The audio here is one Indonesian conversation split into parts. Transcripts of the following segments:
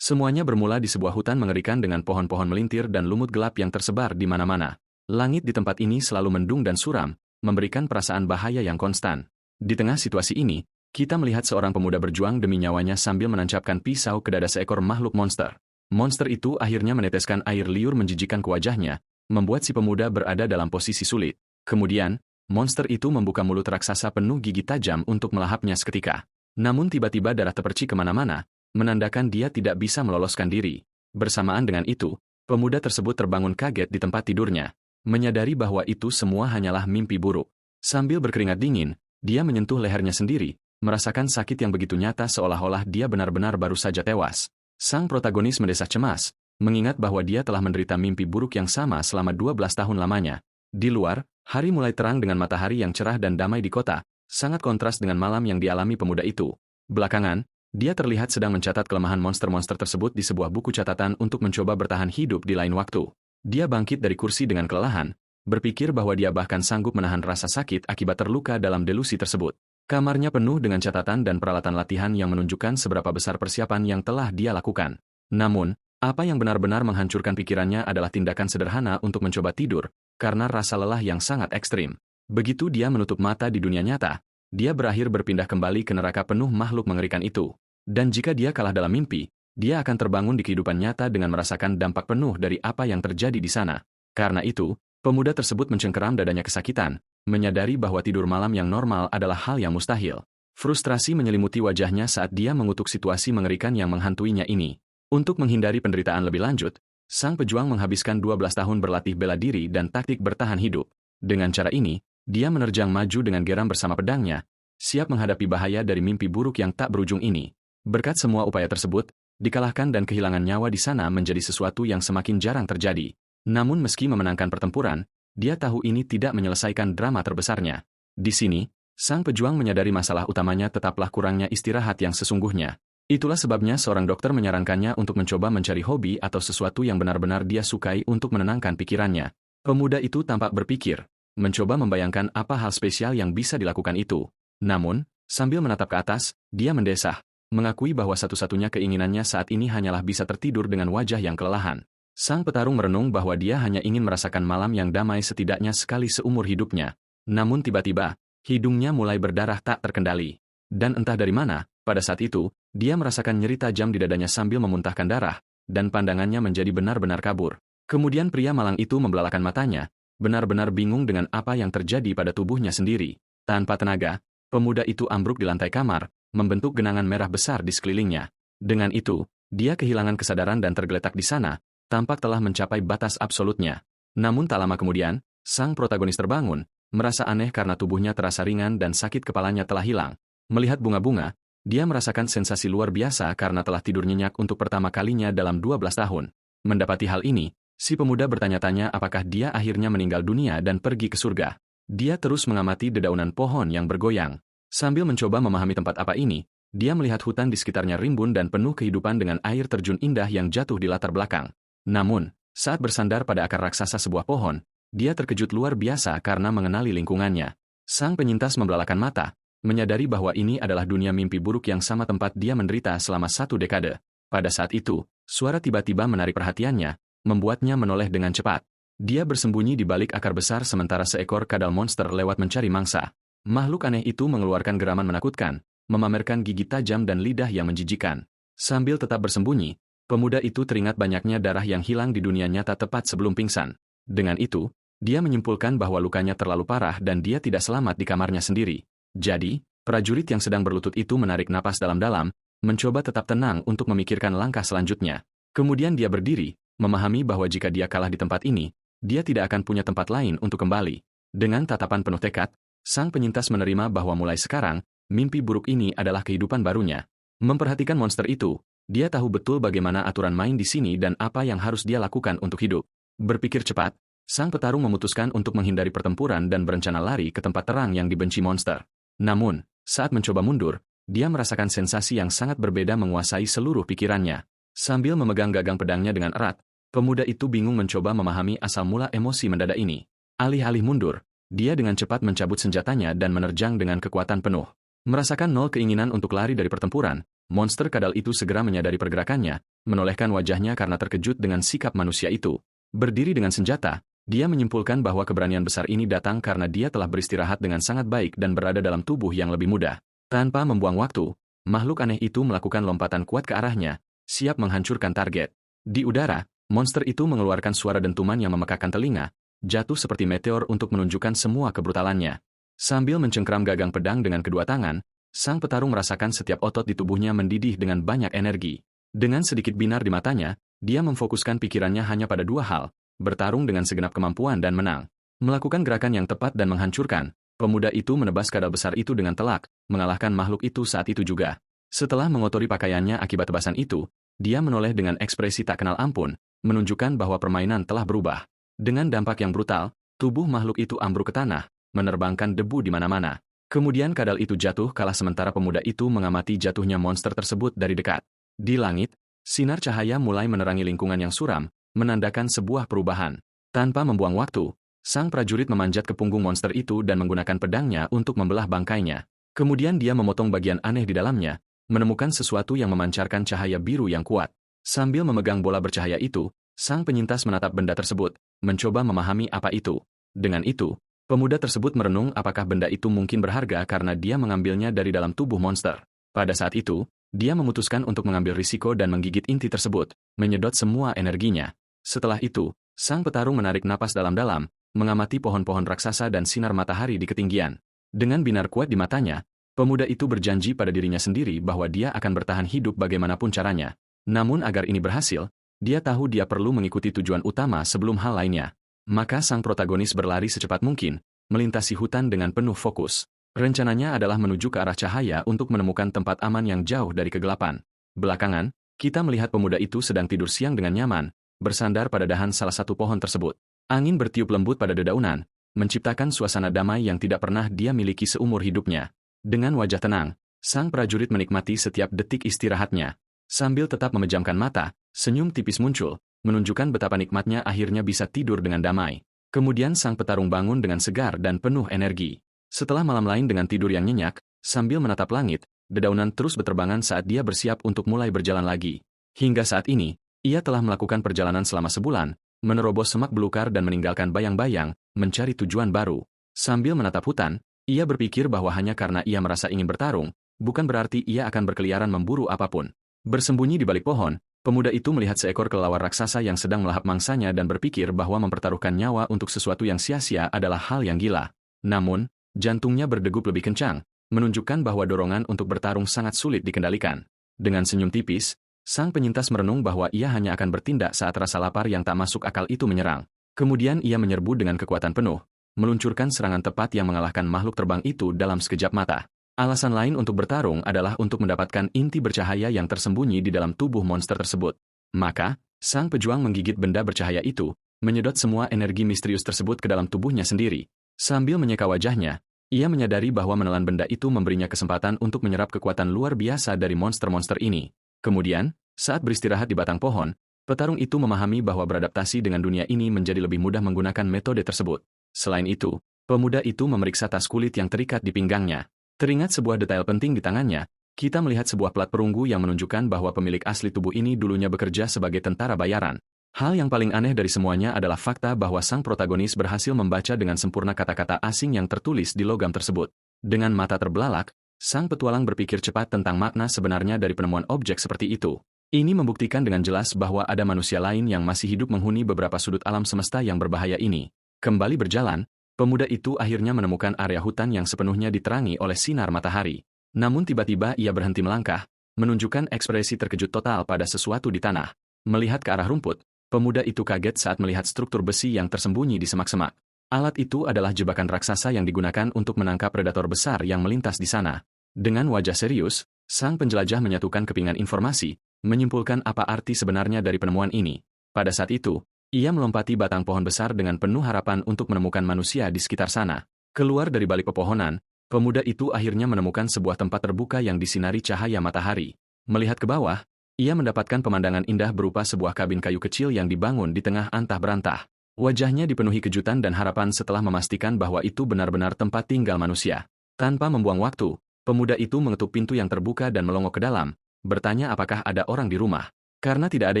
Semuanya bermula di sebuah hutan mengerikan dengan pohon-pohon melintir dan lumut gelap yang tersebar di mana-mana. Langit di tempat ini selalu mendung dan suram, memberikan perasaan bahaya yang konstan. Di tengah situasi ini, kita melihat seorang pemuda berjuang demi nyawanya sambil menancapkan pisau ke dada seekor makhluk monster. Monster itu akhirnya meneteskan air liur menjijikan ke wajahnya, membuat si pemuda berada dalam posisi sulit. Kemudian, monster itu membuka mulut raksasa penuh gigi tajam untuk melahapnya seketika. Namun tiba-tiba darah terpercik kemana-mana, menandakan dia tidak bisa meloloskan diri. Bersamaan dengan itu, pemuda tersebut terbangun kaget di tempat tidurnya, menyadari bahwa itu semua hanyalah mimpi buruk. Sambil berkeringat dingin, dia menyentuh lehernya sendiri, merasakan sakit yang begitu nyata seolah-olah dia benar-benar baru saja tewas. Sang protagonis mendesah cemas, mengingat bahwa dia telah menderita mimpi buruk yang sama selama 12 tahun lamanya. Di luar, hari mulai terang dengan matahari yang cerah dan damai di kota, sangat kontras dengan malam yang dialami pemuda itu. Belakangan, dia terlihat sedang mencatat kelemahan monster-monster tersebut di sebuah buku catatan untuk mencoba bertahan hidup di lain waktu. Dia bangkit dari kursi dengan kelelahan, berpikir bahwa dia bahkan sanggup menahan rasa sakit akibat terluka dalam delusi tersebut. Kamarnya penuh dengan catatan dan peralatan latihan yang menunjukkan seberapa besar persiapan yang telah dia lakukan. Namun, apa yang benar-benar menghancurkan pikirannya adalah tindakan sederhana untuk mencoba tidur, karena rasa lelah yang sangat ekstrim. Begitu dia menutup mata di dunia nyata, dia berakhir berpindah kembali ke neraka penuh makhluk mengerikan itu. Dan jika dia kalah dalam mimpi, dia akan terbangun di kehidupan nyata dengan merasakan dampak penuh dari apa yang terjadi di sana. Karena itu, pemuda tersebut mencengkeram dadanya kesakitan, menyadari bahwa tidur malam yang normal adalah hal yang mustahil. Frustrasi menyelimuti wajahnya saat dia mengutuk situasi mengerikan yang menghantuinya ini. Untuk menghindari penderitaan lebih lanjut, sang pejuang menghabiskan 12 tahun berlatih bela diri dan taktik bertahan hidup. Dengan cara ini, dia menerjang maju dengan geram bersama pedangnya, siap menghadapi bahaya dari mimpi buruk yang tak berujung ini. Berkat semua upaya tersebut, dikalahkan dan kehilangan nyawa di sana menjadi sesuatu yang semakin jarang terjadi. Namun meski memenangkan pertempuran, dia tahu ini tidak menyelesaikan drama terbesarnya. Di sini, sang pejuang menyadari masalah utamanya tetaplah kurangnya istirahat yang sesungguhnya. Itulah sebabnya seorang dokter menyarankannya untuk mencoba mencari hobi atau sesuatu yang benar-benar dia sukai untuk menenangkan pikirannya. Pemuda itu tampak berpikir, mencoba membayangkan apa hal spesial yang bisa dilakukan itu. Namun, sambil menatap ke atas, dia mendesah, mengakui bahwa satu-satunya keinginannya saat ini hanyalah bisa tertidur dengan wajah yang kelelahan. Sang petarung merenung bahwa dia hanya ingin merasakan malam yang damai setidaknya sekali seumur hidupnya. Namun tiba-tiba, hidungnya mulai berdarah tak terkendali. Dan entah dari mana, pada saat itu, dia merasakan nyeri tajam di dadanya sambil memuntahkan darah, dan pandangannya menjadi benar-benar kabur. Kemudian pria malang itu membelalakan matanya, benar-benar bingung dengan apa yang terjadi pada tubuhnya sendiri. Tanpa tenaga, pemuda itu ambruk di lantai kamar, membentuk genangan merah besar di sekelilingnya. Dengan itu, dia kehilangan kesadaran dan tergeletak di sana, tampak telah mencapai batas absolutnya. Namun tak lama kemudian, sang protagonis terbangun, merasa aneh karena tubuhnya terasa ringan dan sakit kepalanya telah hilang. Melihat bunga-bunga, dia merasakan sensasi luar biasa karena telah tidur nyenyak untuk pertama kalinya dalam 12 tahun. Mendapati hal ini, si pemuda bertanya-tanya apakah dia akhirnya meninggal dunia dan pergi ke surga. Dia terus mengamati dedaunan pohon yang bergoyang. Sambil mencoba memahami tempat apa ini, dia melihat hutan di sekitarnya rimbun dan penuh kehidupan dengan air terjun indah yang jatuh di latar belakang. Namun, saat bersandar pada akar raksasa sebuah pohon, dia terkejut luar biasa karena mengenali lingkungannya. Sang penyintas membelalakan mata, menyadari bahwa ini adalah dunia mimpi buruk yang sama tempat dia menderita selama 1 dekade. Pada saat itu, suara tiba-tiba menarik perhatiannya, membuatnya menoleh dengan cepat. Dia bersembunyi di balik akar besar sementara seekor kadal monster lewat mencari mangsa. Makhluk aneh itu mengeluarkan geraman menakutkan, memamerkan gigi tajam dan lidah yang menjijikan. Sambil tetap bersembunyi, pemuda itu teringat banyaknya darah yang hilang di dunia nyata tepat sebelum pingsan. Dengan itu, dia menyimpulkan bahwa lukanya terlalu parah dan dia tidak selamat di kamarnya sendiri. Jadi, prajurit yang sedang berlutut itu menarik napas dalam-dalam, mencoba tetap tenang untuk memikirkan langkah selanjutnya. Kemudian dia berdiri, memahami bahwa jika dia kalah di tempat ini, dia tidak akan punya tempat lain untuk kembali. Dengan tatapan penuh tekad, sang penyintas menerima bahwa mulai sekarang, mimpi buruk ini adalah kehidupan barunya. Memperhatikan monster itu, dia tahu betul bagaimana aturan main di sini dan apa yang harus dia lakukan untuk hidup. Berpikir cepat, sang petarung memutuskan untuk menghindari pertempuran dan berencana lari ke tempat terang yang dibenci monster. Namun, saat mencoba mundur, dia merasakan sensasi yang sangat berbeda menguasai seluruh pikirannya. Sambil memegang gagang pedangnya dengan erat, pemuda itu bingung mencoba memahami asal mula emosi mendadak ini. Alih-alih mundur, dia dengan cepat mencabut senjatanya dan menerjang dengan kekuatan penuh. Merasakan nol keinginan untuk lari dari pertempuran, monster kadal itu segera menyadari pergerakannya, menolehkan wajahnya karena terkejut dengan sikap manusia itu. Berdiri dengan senjata, dia menyimpulkan bahwa keberanian besar ini datang karena dia telah beristirahat dengan sangat baik dan berada dalam tubuh yang lebih mudah. Tanpa membuang waktu, makhluk aneh itu melakukan lompatan kuat ke arahnya, siap menghancurkan target. Di udara, monster itu mengeluarkan suara dentuman yang memekakkan telinga, jatuh seperti meteor untuk menunjukkan semua kebrutalannya. Sambil mencengkram gagang pedang dengan kedua tangan, sang petarung merasakan setiap otot di tubuhnya mendidih dengan banyak energi. Dengan sedikit binar di matanya, dia memfokuskan pikirannya hanya pada dua hal, bertarung dengan segenap kemampuan dan menang. Melakukan gerakan yang tepat dan menghancurkan, pemuda itu menebas kadal besar itu dengan telak, mengalahkan makhluk itu saat itu juga. Setelah mengotori pakaiannya akibat tebasan itu, dia menoleh dengan ekspresi tak kenal ampun, menunjukkan bahwa permainan telah berubah. Dengan dampak yang brutal, tubuh makhluk itu ambruk ke tanah, menerbangkan debu di mana-mana. Kemudian kadal itu jatuh kalah sementara pemuda itu mengamati jatuhnya monster tersebut dari dekat. Di langit, sinar cahaya mulai menerangi lingkungan yang suram, menandakan sebuah perubahan. Tanpa membuang waktu, sang prajurit memanjat ke punggung monster itu dan menggunakan pedangnya untuk membelah bangkainya. Kemudian dia memotong bagian aneh di dalamnya, menemukan sesuatu yang memancarkan cahaya biru yang kuat. Sambil memegang bola bercahaya itu, sang penyintas menatap benda tersebut, mencoba memahami apa itu. Dengan itu, pemuda tersebut merenung apakah benda itu mungkin berharga karena dia mengambilnya dari dalam tubuh monster. Pada saat itu, dia memutuskan untuk mengambil risiko dan menggigit inti tersebut, menyedot semua energinya. Setelah itu, sang petarung menarik napas dalam-dalam, mengamati pohon-pohon raksasa dan sinar matahari di ketinggian. Dengan binar kuat di matanya, pemuda itu berjanji pada dirinya sendiri bahwa dia akan bertahan hidup bagaimanapun caranya. Namun agar ini berhasil, dia tahu dia perlu mengikuti tujuan utama sebelum hal lainnya. Maka sang protagonis berlari secepat mungkin, melintasi hutan dengan penuh fokus. Rencananya adalah menuju ke arah cahaya untuk menemukan tempat aman yang jauh dari kegelapan. Belakangan, kita melihat pemuda itu sedang tidur siang dengan nyaman, bersandar pada dahan salah satu pohon tersebut. Angin bertiup lembut pada dedaunan, menciptakan suasana damai yang tidak pernah dia miliki seumur hidupnya. Dengan wajah tenang, sang prajurit menikmati setiap detik istirahatnya. Sambil tetap memejamkan mata, senyum tipis muncul, menunjukkan betapa nikmatnya akhirnya bisa tidur dengan damai. Kemudian sang petarung bangun dengan segar dan penuh energi. Setelah malam lain dengan tidur yang nyenyak, sambil menatap langit, dedaunan terus berterbangan saat dia bersiap untuk mulai berjalan lagi. Hingga saat ini, ia telah melakukan perjalanan selama sebulan, menerobos semak belukar dan meninggalkan bayang-bayang, mencari tujuan baru. Sambil menatap hutan, ia berpikir bahwa hanya karena ia merasa ingin bertarung, bukan berarti ia akan berkeliaran memburu apapun. Bersembunyi di balik pohon, pemuda itu melihat seekor kelelawar raksasa yang sedang melahap mangsanya dan berpikir bahwa mempertaruhkan nyawa untuk sesuatu yang sia-sia adalah hal yang gila. Namun, jantungnya berdegup lebih kencang, menunjukkan bahwa dorongan untuk bertarung sangat sulit dikendalikan. Dengan senyum tipis, sang penyintas merenung bahwa ia hanya akan bertindak saat rasa lapar yang tak masuk akal itu menyerang. Kemudian ia menyerbu dengan kekuatan penuh, meluncurkan serangan tepat yang mengalahkan makhluk terbang itu dalam sekejap mata. Alasan lain untuk bertarung adalah untuk mendapatkan inti bercahaya yang tersembunyi di dalam tubuh monster tersebut. Maka, sang pejuang menggigit benda bercahaya itu, menyedot semua energi misterius tersebut ke dalam tubuhnya sendiri. Sambil menyeka wajahnya, ia menyadari bahwa menelan benda itu memberinya kesempatan untuk menyerap kekuatan luar biasa dari monster-monster ini. Kemudian, saat beristirahat di batang pohon, petarung itu memahami bahwa beradaptasi dengan dunia ini menjadi lebih mudah menggunakan metode tersebut. Selain itu, pemuda itu memeriksa tas kulit yang terikat di pinggangnya. Teringat sebuah detail penting di tangannya, kita melihat sebuah plat perunggu yang menunjukkan bahwa pemilik asli tubuh ini dulunya bekerja sebagai tentara bayaran. Hal yang paling aneh dari semuanya adalah fakta bahwa sang protagonis berhasil membaca dengan sempurna kata-kata asing yang tertulis di logam tersebut. Dengan mata terbelalak, sang petualang berpikir cepat tentang makna sebenarnya dari penemuan objek seperti itu. Ini membuktikan dengan jelas bahwa ada manusia lain yang masih hidup menghuni beberapa sudut alam semesta yang berbahaya ini. Kembali berjalan, pemuda itu akhirnya menemukan area hutan yang sepenuhnya diterangi oleh sinar matahari. Namun tiba-tiba ia berhenti melangkah, menunjukkan ekspresi terkejut total pada sesuatu di tanah. Melihat ke arah rumput, pemuda itu kaget saat melihat struktur besi yang tersembunyi di semak-semak. Alat itu adalah jebakan raksasa yang digunakan untuk menangkap predator besar yang melintas di sana. Dengan wajah serius, sang penjelajah menyatukan kepingan informasi, menyimpulkan apa arti sebenarnya dari penemuan ini. Pada saat itu, ia melompati batang pohon besar dengan penuh harapan untuk menemukan manusia di sekitar sana. Keluar dari balik pepohonan, pemuda itu akhirnya menemukan sebuah tempat terbuka yang disinari cahaya matahari. Melihat ke bawah, ia mendapatkan pemandangan indah berupa sebuah kabin kayu kecil yang dibangun di tengah antah berantah. Wajahnya dipenuhi kejutan dan harapan setelah memastikan bahwa itu benar-benar tempat tinggal manusia. Tanpa membuang waktu, pemuda itu mengetuk pintu yang terbuka dan melongok ke dalam, bertanya apakah ada orang di rumah. Karena tidak ada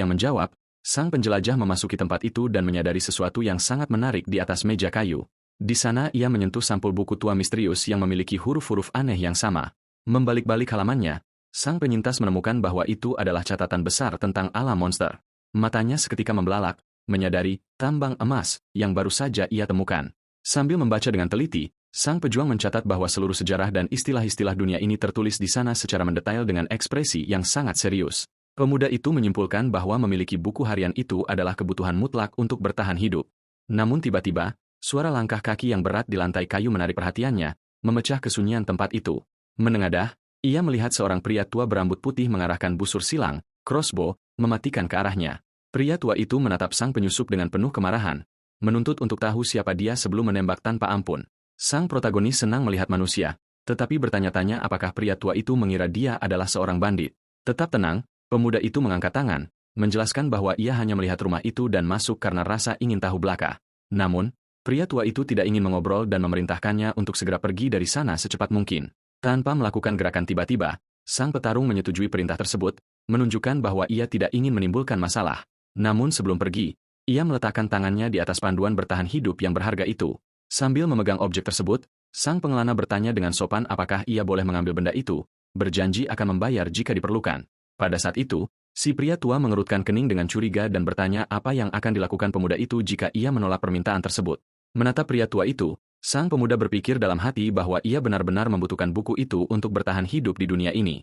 yang menjawab, sang penjelajah memasuki tempat itu dan menyadari sesuatu yang sangat menarik di atas meja kayu. Di sana ia menyentuh sampul buku tua misterius yang memiliki huruf-huruf aneh yang sama. Membalik-balik halamannya, sang penyintas menemukan bahwa itu adalah catatan besar tentang alam monster. Matanya seketika membelalak, menyadari tambang emas yang baru saja ia temukan. Sambil membaca dengan teliti, sang pejuang mencatat bahwa seluruh sejarah dan istilah-istilah dunia ini tertulis di sana secara mendetail dengan ekspresi yang sangat serius. Pemuda itu menyimpulkan bahwa memiliki buku harian itu adalah kebutuhan mutlak untuk bertahan hidup. Namun tiba-tiba, suara langkah kaki yang berat di lantai kayu menarik perhatiannya, memecah kesunyian tempat itu. Menengadah, ia melihat seorang pria tua berambut putih mengarahkan busur silang, crossbow, mematikan ke arahnya. Pria tua itu menatap sang penyusup dengan penuh kemarahan, menuntut untuk tahu siapa dia sebelum menembak tanpa ampun. Sang protagonis senang melihat manusia, tetapi bertanya-tanya apakah pria tua itu mengira dia adalah seorang bandit. Tetap tenang, pemuda itu mengangkat tangan, menjelaskan bahwa ia hanya melihat rumah itu dan masuk karena rasa ingin tahu belaka. Namun, pria tua itu tidak ingin mengobrol dan memerintahkannya untuk segera pergi dari sana secepat mungkin. Tanpa melakukan gerakan tiba-tiba, sang petarung menyetujui perintah tersebut, menunjukkan bahwa ia tidak ingin menimbulkan masalah. Namun sebelum pergi, ia meletakkan tangannya di atas panduan bertahan hidup yang berharga itu. Sambil memegang objek tersebut, sang pengelana bertanya dengan sopan apakah ia boleh mengambil benda itu, berjanji akan membayar jika diperlukan. Pada saat itu, si pria tua mengerutkan kening dengan curiga dan bertanya apa yang akan dilakukan pemuda itu jika ia menolak permintaan tersebut. Menatap pria tua itu, sang pemuda berpikir dalam hati bahwa ia benar-benar membutuhkan buku itu untuk bertahan hidup di dunia ini.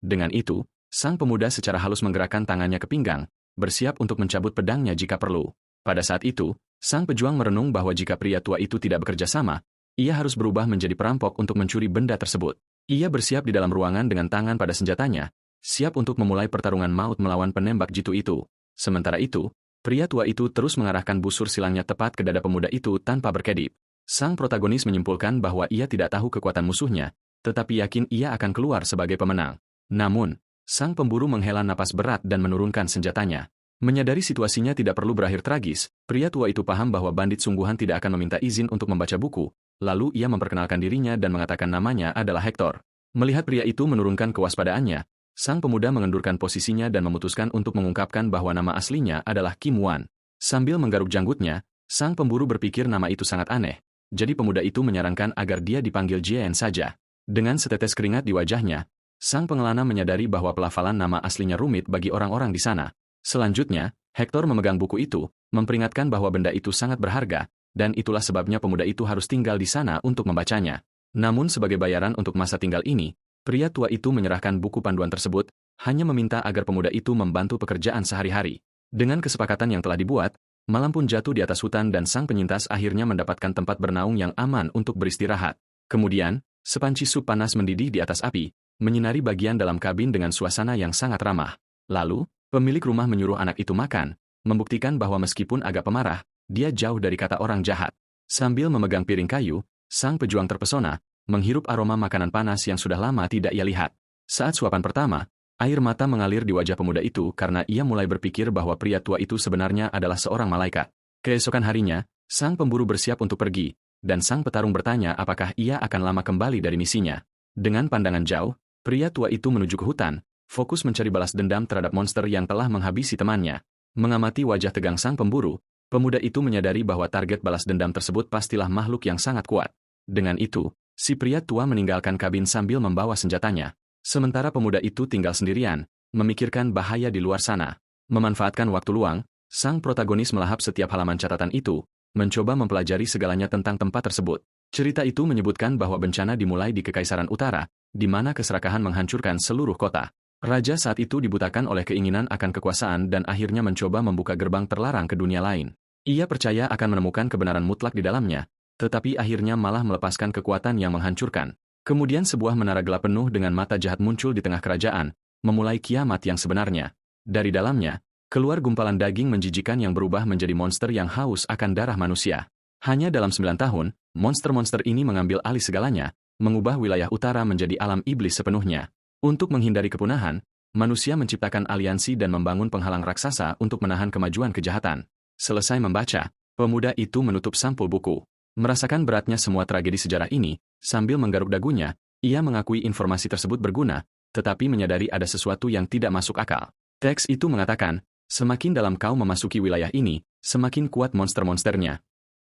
Dengan itu, sang pemuda secara halus menggerakkan tangannya ke pinggang, bersiap untuk mencabut pedangnya jika perlu. Pada saat itu, sang pejuang merenung bahwa jika pria tua itu tidak bekerja sama, ia harus berubah menjadi perampok untuk mencuri benda tersebut. Ia bersiap di dalam ruangan dengan tangan pada senjatanya, siap untuk memulai pertarungan maut melawan penembak jitu itu. Sementara itu, pria tua itu terus mengarahkan busur silangnya tepat ke dada pemuda itu tanpa berkedip. Sang protagonis menyimpulkan bahwa ia tidak tahu kekuatan musuhnya, tetapi yakin ia akan keluar sebagai pemenang. Namun, sang pemburu menghela napas berat dan menurunkan senjatanya. Menyadari situasinya tidak perlu berakhir tragis, pria tua itu paham bahwa bandit sungguhan tidak akan meminta izin untuk membaca buku, lalu ia memperkenalkan dirinya dan mengatakan namanya adalah Hector. Melihat pria itu menurunkan kewaspadaannya, sang pemuda mengendurkan posisinya dan memutuskan untuk mengungkapkan bahwa nama aslinya adalah Kim Wan. Sambil menggaruk janggutnya, sang pemburu berpikir nama itu sangat aneh, jadi pemuda itu menyarankan agar dia dipanggil Jian saja. Dengan setetes keringat di wajahnya, sang pengelana menyadari bahwa pelafalan nama aslinya rumit bagi orang-orang di sana. Selanjutnya, Hector memegang buku itu, memperingatkan bahwa benda itu sangat berharga, dan itulah sebabnya pemuda itu harus tinggal di sana untuk membacanya. Namun sebagai bayaran untuk masa tinggal ini, pria tua itu menyerahkan buku panduan tersebut, hanya meminta agar pemuda itu membantu pekerjaan sehari-hari. Dengan kesepakatan yang telah dibuat, malam pun jatuh di atas hutan dan sang penyintas akhirnya mendapatkan tempat bernaung yang aman untuk beristirahat. Kemudian, sepanci sup panas mendidih di atas api, menyinari bagian dalam kabin dengan suasana yang sangat ramah. Lalu, pemilik rumah menyuruh anak itu makan, membuktikan bahwa meskipun agak pemarah, dia jauh dari kata orang jahat. Sambil memegang piring kayu, sang pejuang terpesona, menghirup aroma makanan panas yang sudah lama tidak ia lihat. Saat suapan pertama, air mata mengalir di wajah pemuda itu karena ia mulai berpikir bahwa pria tua itu sebenarnya adalah seorang malaikat. Keesokan harinya, sang pemburu bersiap untuk pergi, dan sang petarung bertanya apakah ia akan lama kembali dari misinya. Dengan pandangan jauh, pria tua itu menuju ke hutan, fokus mencari balas dendam terhadap monster yang telah menghabisi temannya. Mengamati wajah tegang sang pemburu, pemuda itu menyadari bahwa target balas dendam tersebut pastilah makhluk yang sangat kuat. Dengan itu, si pria tua meninggalkan kabin sambil membawa senjatanya. Sementara pemuda itu tinggal sendirian, memikirkan bahaya di luar sana. Memanfaatkan waktu luang, sang protagonis melahap setiap halaman catatan itu, mencoba mempelajari segalanya tentang tempat tersebut. Cerita itu menyebutkan bahwa bencana dimulai di Kekaisaran Utara, di mana keserakahan menghancurkan seluruh kota. Raja saat itu dibutakan oleh keinginan akan kekuasaan dan akhirnya mencoba membuka gerbang terlarang ke dunia lain. Ia percaya akan menemukan kebenaran mutlak di dalamnya, tetapi akhirnya malah melepaskan kekuatan yang menghancurkan. Kemudian sebuah menara gelap penuh dengan mata jahat muncul di tengah kerajaan, memulai kiamat yang sebenarnya. Dari dalamnya, keluar gumpalan daging menjijikan yang berubah menjadi monster yang haus akan darah manusia. Hanya dalam 9 tahun, monster-monster ini mengambil alih segalanya, mengubah wilayah utara menjadi alam iblis sepenuhnya. Untuk menghindari kepunahan, manusia menciptakan aliansi dan membangun penghalang raksasa untuk menahan kemajuan kejahatan. Selesai membaca, pemuda itu menutup sampul buku. Merasakan beratnya semua tragedi sejarah ini, sambil menggaruk dagunya, ia mengakui informasi tersebut berguna, tetapi menyadari ada sesuatu yang tidak masuk akal. Teks itu mengatakan, semakin dalam kau memasuki wilayah ini, semakin kuat monster-monsternya.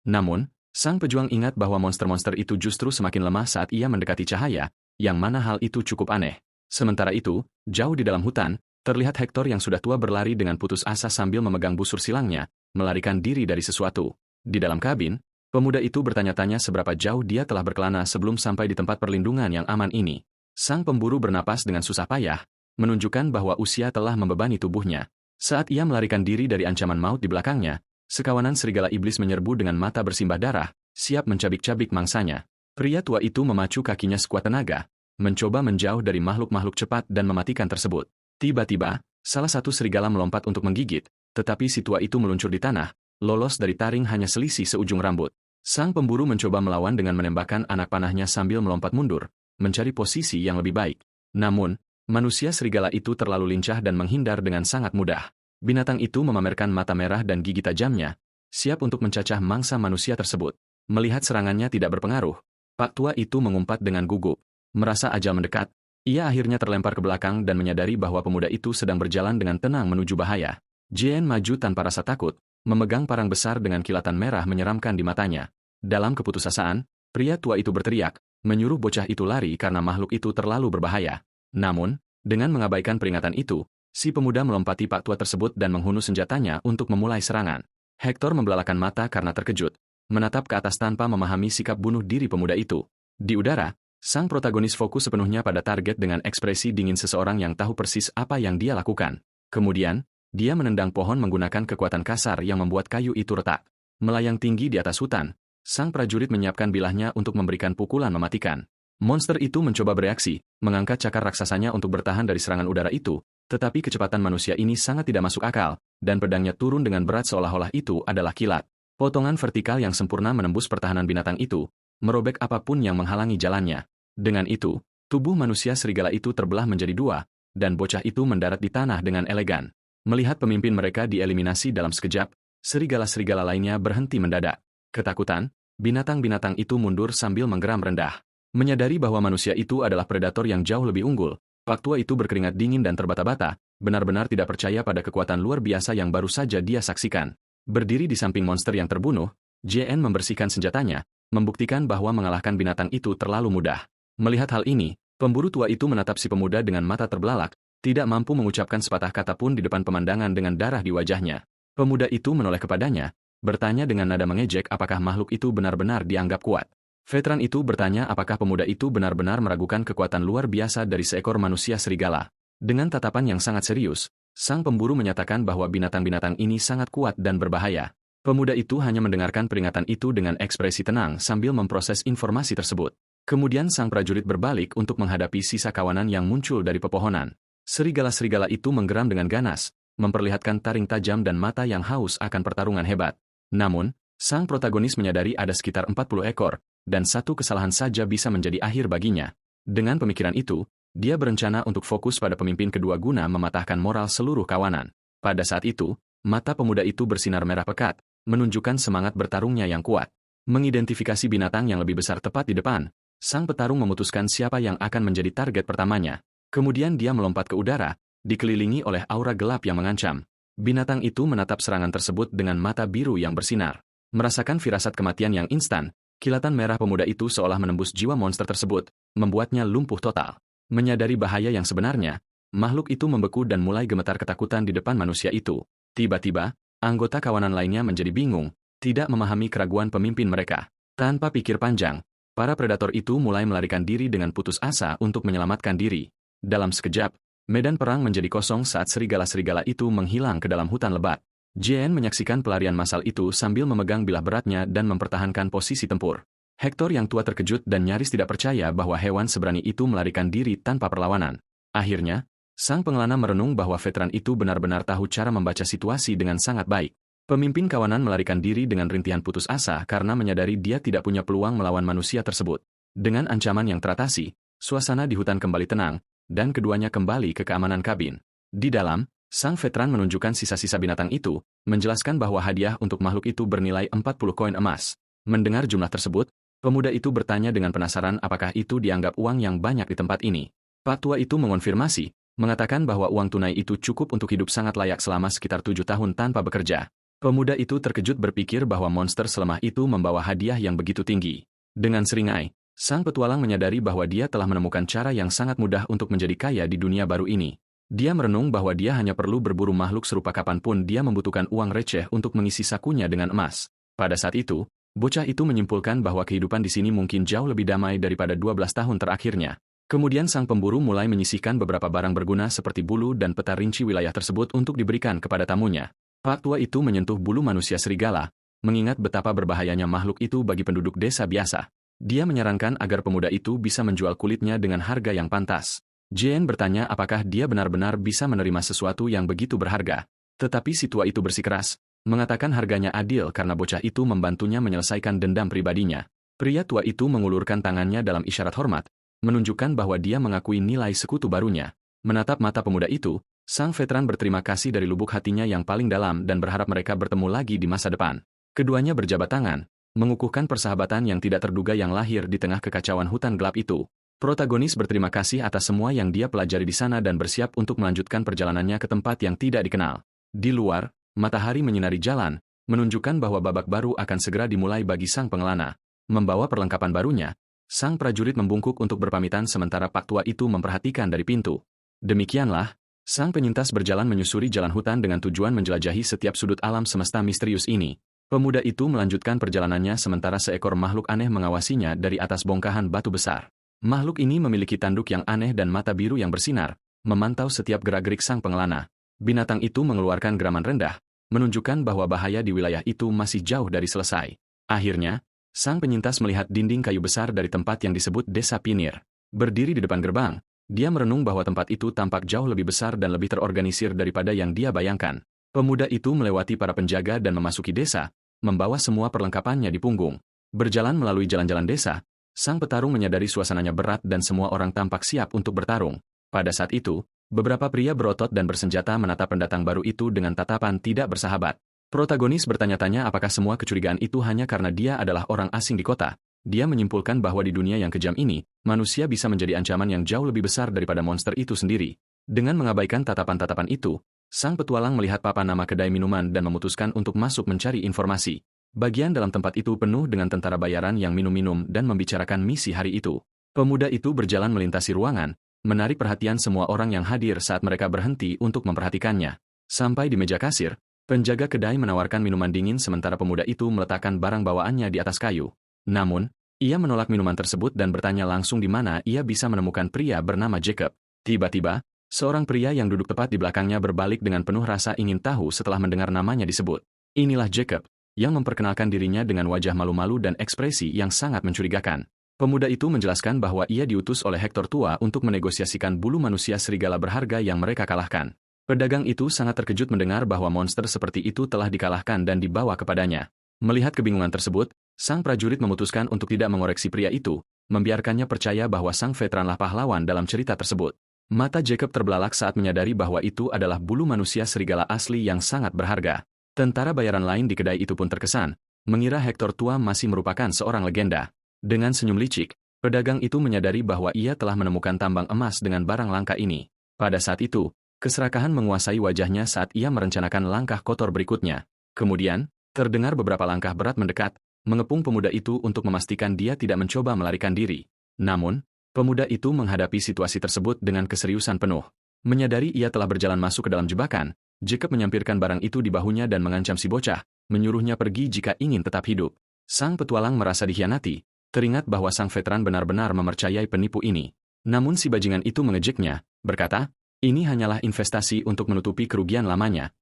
Namun, sang pejuang ingat bahwa monster-monster itu justru semakin lemah saat ia mendekati cahaya, yang mana hal itu cukup aneh. Sementara itu, jauh di dalam hutan, terlihat Hector yang sudah tua berlari dengan putus asa sambil memegang busur silangnya, melarikan diri dari sesuatu. Di dalam kabin, pemuda itu bertanya-tanya seberapa jauh dia telah berkelana sebelum sampai di tempat perlindungan yang aman ini. Sang pemburu bernapas dengan susah payah, menunjukkan bahwa usia telah membebani tubuhnya. Saat ia melarikan diri dari ancaman maut di belakangnya, sekawanan serigala iblis menyerbu dengan mata bersimbah darah, siap mencabik-cabik mangsanya. Pria tua itu memacu kakinya sekuat tenaga, mencoba menjauh dari makhluk-makhluk cepat dan mematikan tersebut. Tiba-tiba, salah satu serigala melompat untuk menggigit, tetapi si tua itu meluncur di tanah, lolos dari taring hanya selisih seujung rambut. Sang pemburu mencoba melawan dengan menembakkan anak panahnya sambil melompat mundur, mencari posisi yang lebih baik. Namun, manusia serigala itu terlalu lincah dan menghindar dengan sangat mudah. Binatang itu memamerkan mata merah dan gigi tajamnya, siap untuk mencacah mangsa manusia tersebut. Melihat serangannya tidak berpengaruh, Pak tua itu mengumpat dengan gugup. Merasa ajal mendekat, ia akhirnya terlempar ke belakang dan menyadari bahwa pemuda itu sedang berjalan dengan tenang menuju bahaya. Jien maju tanpa rasa takut, memegang parang besar dengan kilatan merah menyeramkan di matanya. Dalam keputusasaan, pria tua itu berteriak, menyuruh bocah itu lari karena makhluk itu terlalu berbahaya. Namun, dengan mengabaikan peringatan itu, si pemuda melompati Pak tua tersebut dan menghunus senjatanya untuk memulai serangan. Hector membelalakan mata karena terkejut, menatap ke atas tanpa memahami sikap bunuh diri pemuda itu. Di udara, sang protagonis fokus sepenuhnya pada target dengan ekspresi dingin seseorang yang tahu persis apa yang dia lakukan. Kemudian, dia menendang pohon menggunakan kekuatan kasar yang membuat kayu itu retak. Melayang tinggi di atas hutan, sang prajurit menyiapkan bilahnya untuk memberikan pukulan mematikan. Monster itu mencoba bereaksi, mengangkat cakar raksasanya untuk bertahan dari serangan udara itu, tetapi kecepatan manusia ini sangat tidak masuk akal, dan pedangnya turun dengan berat seolah-olah itu adalah kilat. Potongan vertikal yang sempurna menembus pertahanan binatang itu, merobek apapun yang menghalangi jalannya. Dengan itu, tubuh manusia serigala itu terbelah menjadi dua, dan bocah itu mendarat di tanah dengan elegan. Melihat pemimpin mereka dieliminasi dalam sekejap, serigala-serigala lainnya berhenti mendadak. Ketakutan, binatang-binatang itu mundur sambil menggeram rendah. Menyadari bahwa manusia itu adalah predator yang jauh lebih unggul, Pak tua itu berkeringat dingin dan terbata-bata, benar-benar tidak percaya pada kekuatan luar biasa yang baru saja dia saksikan. Berdiri di samping monster yang terbunuh, JN membersihkan senjatanya, membuktikan bahwa mengalahkan binatang itu terlalu mudah. Melihat hal ini, pemburu tua itu menatap si pemuda dengan mata terbelalak, tidak mampu mengucapkan sepatah kata pun di depan pemandangan dengan darah di wajahnya. Pemuda itu menoleh kepadanya, bertanya dengan nada mengejek apakah makhluk itu benar-benar dianggap kuat. Veteran itu bertanya apakah pemuda itu benar-benar meragukan kekuatan luar biasa dari seekor manusia serigala. Dengan tatapan yang sangat serius, sang pemburu menyatakan bahwa binatang-binatang ini sangat kuat dan berbahaya. Pemuda itu hanya mendengarkan peringatan itu dengan ekspresi tenang sambil memproses informasi tersebut. Kemudian sang prajurit berbalik untuk menghadapi sisa kawanan yang muncul dari pepohonan. Serigala-serigala itu menggeram dengan ganas, memperlihatkan taring tajam dan mata yang haus akan pertarungan hebat. Namun, sang protagonis menyadari ada sekitar 40 ekor, dan satu kesalahan saja bisa menjadi akhir baginya. Dengan pemikiran itu, dia berencana untuk fokus pada pemimpin kedua guna mematahkan moral seluruh kawanan. Pada saat itu, mata pemuda itu bersinar merah pekat, menunjukkan semangat bertarungnya yang kuat. Mengidentifikasi binatang yang lebih besar tepat di depan, sang petarung memutuskan siapa yang akan menjadi target pertamanya. Kemudian dia melompat ke udara, dikelilingi oleh aura gelap yang mengancam. Binatang itu menatap serangan tersebut dengan mata biru yang bersinar. Merasakan firasat kematian yang instan, kilatan merah pemuda itu seolah menembus jiwa monster tersebut, membuatnya lumpuh total. Menyadari bahaya yang sebenarnya, makhluk itu membeku dan mulai gemetar ketakutan di depan manusia itu. Tiba-tiba, anggota kawanan lainnya menjadi bingung, tidak memahami keraguan pemimpin mereka. Tanpa pikir panjang, para predator itu mulai melarikan diri dengan putus asa untuk menyelamatkan diri. Dalam sekejap, medan perang menjadi kosong saat serigala-serigala itu menghilang ke dalam hutan lebat. JN menyaksikan pelarian massal itu sambil memegang bilah beratnya dan mempertahankan posisi tempur. Hector yang tua terkejut dan nyaris tidak percaya bahwa hewan seberani itu melarikan diri tanpa perlawanan. Akhirnya, sang pengelana merenung bahwa veteran itu benar-benar tahu cara membaca situasi dengan sangat baik. Pemimpin kawanan melarikan diri dengan rintihan putus asa karena menyadari dia tidak punya peluang melawan manusia tersebut. Dengan ancaman yang teratasi, suasana di hutan kembali tenang, dan keduanya kembali ke keamanan kabin. Di dalam, sang veteran menunjukkan sisa-sisa binatang itu, menjelaskan bahwa hadiah untuk makhluk itu bernilai 40 koin emas. Mendengar jumlah tersebut, pemuda itu bertanya dengan penasaran apakah itu dianggap uang yang banyak di tempat ini. Pak tua itu mengonfirmasi, mengatakan bahwa uang tunai itu cukup untuk hidup sangat layak selama sekitar 7 tahun tanpa bekerja. Pemuda itu terkejut berpikir bahwa monster selemah itu membawa hadiah yang begitu tinggi. Dengan seringai, sang petualang menyadari bahwa dia telah menemukan cara yang sangat mudah untuk menjadi kaya di dunia baru ini. Dia merenung bahwa dia hanya perlu berburu makhluk serupa kapanpun dia membutuhkan uang receh untuk mengisi sakunya dengan emas. Pada saat itu, bocah itu menyimpulkan bahwa kehidupan di sini mungkin jauh lebih damai daripada 12 tahun terakhirnya. Kemudian sang pemburu mulai menyisihkan beberapa barang berguna seperti bulu dan peta rinci wilayah tersebut untuk diberikan kepada tamunya. Pak tua itu menyentuh bulu manusia serigala, mengingat betapa berbahayanya makhluk itu bagi penduduk desa biasa. Dia menyarankan agar pemuda itu bisa menjual kulitnya dengan harga yang pantas. Jane bertanya apakah dia benar-benar bisa menerima sesuatu yang begitu berharga. Tetapi si tua itu bersikeras, mengatakan harganya adil karena bocah itu membantunya menyelesaikan dendam pribadinya. Pria tua itu mengulurkan tangannya dalam isyarat hormat, menunjukkan bahwa dia mengakui nilai sekutu barunya. Menatap mata pemuda itu, sang veteran berterima kasih dari lubuk hatinya yang paling dalam dan berharap mereka bertemu lagi di masa depan. Keduanya berjabat tangan, mengukuhkan persahabatan yang tidak terduga yang lahir di tengah kekacauan hutan gelap itu. Protagonis berterima kasih atas semua yang dia pelajari di sana dan bersiap untuk melanjutkan perjalanannya ke tempat yang tidak dikenal. Di luar, matahari menyinari jalan, menunjukkan bahwa babak baru akan segera dimulai bagi sang pengelana. Membawa perlengkapan barunya, sang prajurit membungkuk untuk berpamitan sementara Pak tua itu memperhatikan dari pintu. Demikianlah, sang penyintas berjalan menyusuri jalan hutan dengan tujuan menjelajahi setiap sudut alam semesta misterius ini. Pemuda itu melanjutkan perjalanannya sementara seekor makhluk aneh mengawasinya dari atas bongkahan batu besar. Makhluk ini memiliki tanduk yang aneh dan mata biru yang bersinar, memantau setiap gerak-gerik sang pengelana. Binatang itu mengeluarkan geraman rendah, menunjukkan bahwa bahaya di wilayah itu masih jauh dari selesai. Akhirnya, sang penyintas melihat dinding kayu besar dari tempat yang disebut Desa Pinir. Berdiri di depan gerbang, dia merenung bahwa tempat itu tampak jauh lebih besar dan lebih terorganisir daripada yang dia bayangkan. Pemuda itu melewati para penjaga dan memasuki desa, membawa semua perlengkapannya di punggung. Berjalan melalui jalan-jalan desa, sang petarung menyadari suasananya berat dan semua orang tampak siap untuk bertarung. Pada saat itu, beberapa pria berotot dan bersenjata menatap pendatang baru itu dengan tatapan tidak bersahabat. Protagonis bertanya-tanya apakah semua kecurigaan itu hanya karena dia adalah orang asing di kota. Dia menyimpulkan bahwa di dunia yang kejam ini, manusia bisa menjadi ancaman yang jauh lebih besar daripada monster itu sendiri. Dengan mengabaikan tatapan-tatapan itu, sang petualang melihat papan nama kedai minuman dan memutuskan untuk masuk mencari informasi. Bagian dalam tempat itu penuh dengan tentara bayaran yang minum-minum dan membicarakan misi hari itu. Pemuda itu berjalan melintasi ruangan, menarik perhatian semua orang yang hadir saat mereka berhenti untuk memperhatikannya. Sampai di meja kasir, penjaga kedai menawarkan minuman dingin sementara pemuda itu meletakkan barang bawaannya di atas kayu. Namun, ia menolak minuman tersebut dan bertanya langsung di mana ia bisa menemukan pria bernama Jacob. Tiba-tiba, seorang pria yang duduk tepat di belakangnya berbalik dengan penuh rasa ingin tahu setelah mendengar namanya disebut. Inilah Jacob, yang memperkenalkan dirinya dengan wajah malu-malu dan ekspresi yang sangat mencurigakan. Pemuda itu menjelaskan bahwa ia diutus oleh Hector tua untuk menegosiasikan bulu manusia serigala berharga yang mereka kalahkan. Pedagang itu sangat terkejut mendengar bahwa monster seperti itu telah dikalahkan dan dibawa kepadanya. Melihat kebingungan tersebut, sang prajurit memutuskan untuk tidak mengoreksi pria itu, membiarkannya percaya bahwa sang veteranlah pahlawan dalam cerita tersebut. Mata Jacob terbelalak saat menyadari bahwa itu adalah bulu manusia serigala asli yang sangat berharga. Tentara bayaran lain di kedai itu pun terkesan, mengira Hector tua masih merupakan seorang legenda. Dengan senyum licik, pedagang itu menyadari bahwa ia telah menemukan tambang emas dengan barang langka ini. Pada saat itu, keserakahan menguasai wajahnya saat ia merencanakan langkah kotor berikutnya. Kemudian, terdengar beberapa langkah berat mendekat, mengepung pemuda itu untuk memastikan dia tidak mencoba melarikan diri. Namun, pemuda itu menghadapi situasi tersebut dengan keseriusan penuh. Menyadari ia telah berjalan masuk ke dalam jebakan, Jacob menyampirkan barang itu di bahunya dan mengancam si bocah, menyuruhnya pergi jika ingin tetap hidup. Sang petualang merasa dikhianati, teringat bahwa sang veteran benar-benar mempercayai penipu ini. Namun si bajingan itu mengejeknya, berkata, ini hanyalah investasi untuk menutupi kerugian lamanya.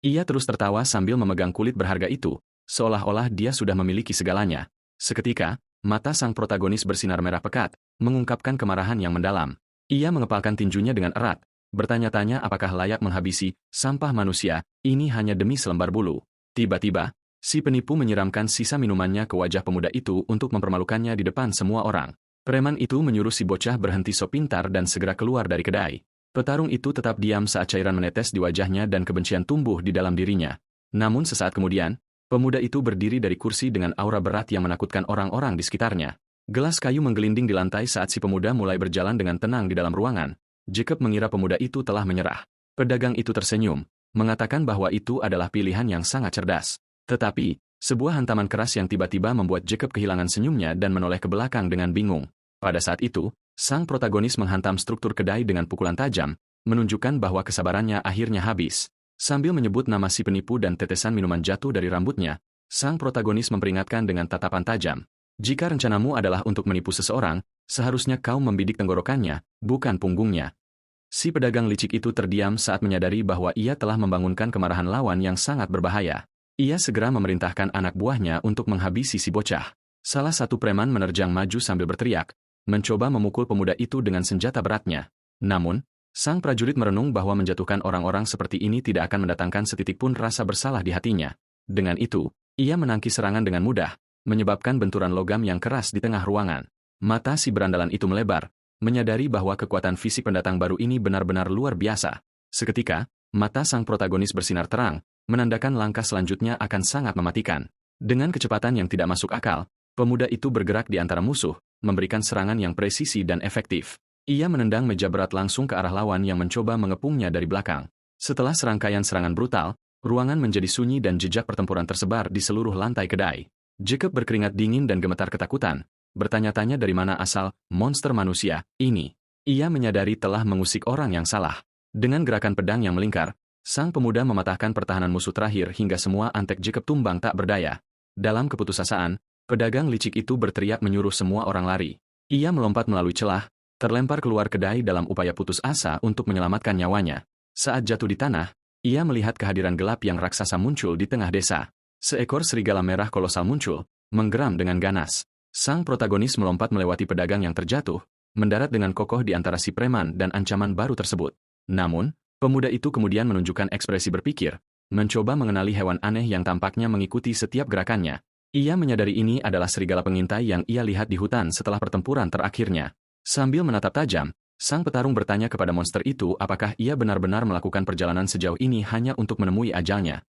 Ia terus tertawa sambil memegang kulit berharga itu, seolah-olah dia sudah memiliki segalanya. Seketika, mata sang protagonis bersinar merah pekat, mengungkapkan kemarahan yang mendalam. Ia mengepalkan tinjunya dengan erat, bertanya-tanya apakah layak menghabisi sampah manusia, ini hanya demi selembar bulu. Tiba-tiba, si penipu menyiramkan sisa minumannya ke wajah pemuda itu untuk mempermalukannya di depan semua orang. Preman itu menyuruh si bocah berhenti sok pintar dan segera keluar dari kedai. Petarung itu tetap diam saat cairan menetes di wajahnya dan kebencian tumbuh di dalam dirinya. Namun sesaat kemudian, pemuda itu berdiri dari kursi dengan aura berat yang menakutkan orang-orang di sekitarnya. Gelas kayu menggelinding di lantai saat si pemuda mulai berjalan dengan tenang di dalam ruangan. Jacob mengira pemuda itu telah menyerah. Pedagang itu tersenyum, mengatakan bahwa itu adalah pilihan yang sangat cerdas. Tetapi, sebuah hantaman keras yang tiba-tiba membuat Jacob kehilangan senyumnya dan menoleh ke belakang dengan bingung. Pada saat itu, sang protagonis menghantam struktur kedai dengan pukulan tajam, menunjukkan bahwa kesabarannya akhirnya habis. Sambil menyebut nama si penipu dan tetesan minuman jatuh dari rambutnya, sang protagonis memperingatkan dengan tatapan tajam. Jika rencanamu adalah untuk menipu seseorang, seharusnya kau membidik tenggorokannya, bukan punggungnya. Si pedagang licik itu terdiam saat menyadari bahwa ia telah membangunkan kemarahan lawan yang sangat berbahaya. Ia segera memerintahkan anak buahnya untuk menghabisi si bocah. Salah satu preman menerjang maju sambil berteriak, mencoba memukul pemuda itu dengan senjata beratnya. Namun, sang prajurit merenung bahwa menjatuhkan orang-orang seperti ini tidak akan mendatangkan setitik pun rasa bersalah di hatinya. Dengan itu, ia menangkis serangan dengan mudah, menyebabkan benturan logam yang keras di tengah ruangan. Mata si berandalan itu melebar, menyadari bahwa kekuatan fisik pendatang baru ini benar-benar luar biasa. Seketika, mata sang protagonis bersinar terang, menandakan langkah selanjutnya akan sangat mematikan. Dengan kecepatan yang tidak masuk akal, pemuda itu bergerak di antara musuh, memberikan serangan yang presisi dan efektif. Ia menendang meja berat langsung ke arah lawan yang mencoba mengepungnya dari belakang. Setelah serangkaian serangan brutal, ruangan menjadi sunyi dan jejak pertempuran tersebar di seluruh lantai kedai. Jacob berkeringat dingin dan gemetar ketakutan, bertanya-tanya dari mana asal monster manusia ini. Ia menyadari telah mengusik orang yang salah. Dengan gerakan pedang yang melingkar, sang pemuda mematahkan pertahanan musuh terakhir hingga semua antek Jacob tumbang tak berdaya. Dalam keputusasaan, pedagang licik itu berteriak menyuruh semua orang lari. Ia melompat melalui celah, terlempar keluar kedai dalam upaya putus asa untuk menyelamatkan nyawanya. Saat jatuh di tanah, ia melihat kehadiran gelap yang raksasa muncul di tengah desa. Seekor serigala merah kolosal muncul, menggeram dengan ganas. Sang protagonis melompat melewati pedagang yang terjatuh, mendarat dengan kokoh di antara si preman dan ancaman baru tersebut. Namun, pemuda itu kemudian menunjukkan ekspresi berpikir, mencoba mengenali hewan aneh yang tampaknya mengikuti setiap gerakannya. Ia menyadari ini adalah serigala pengintai yang ia lihat di hutan setelah pertempuran terakhirnya. Sambil menatap tajam, sang petarung bertanya kepada monster itu apakah ia benar-benar melakukan perjalanan sejauh ini hanya untuk menemui ajalnya.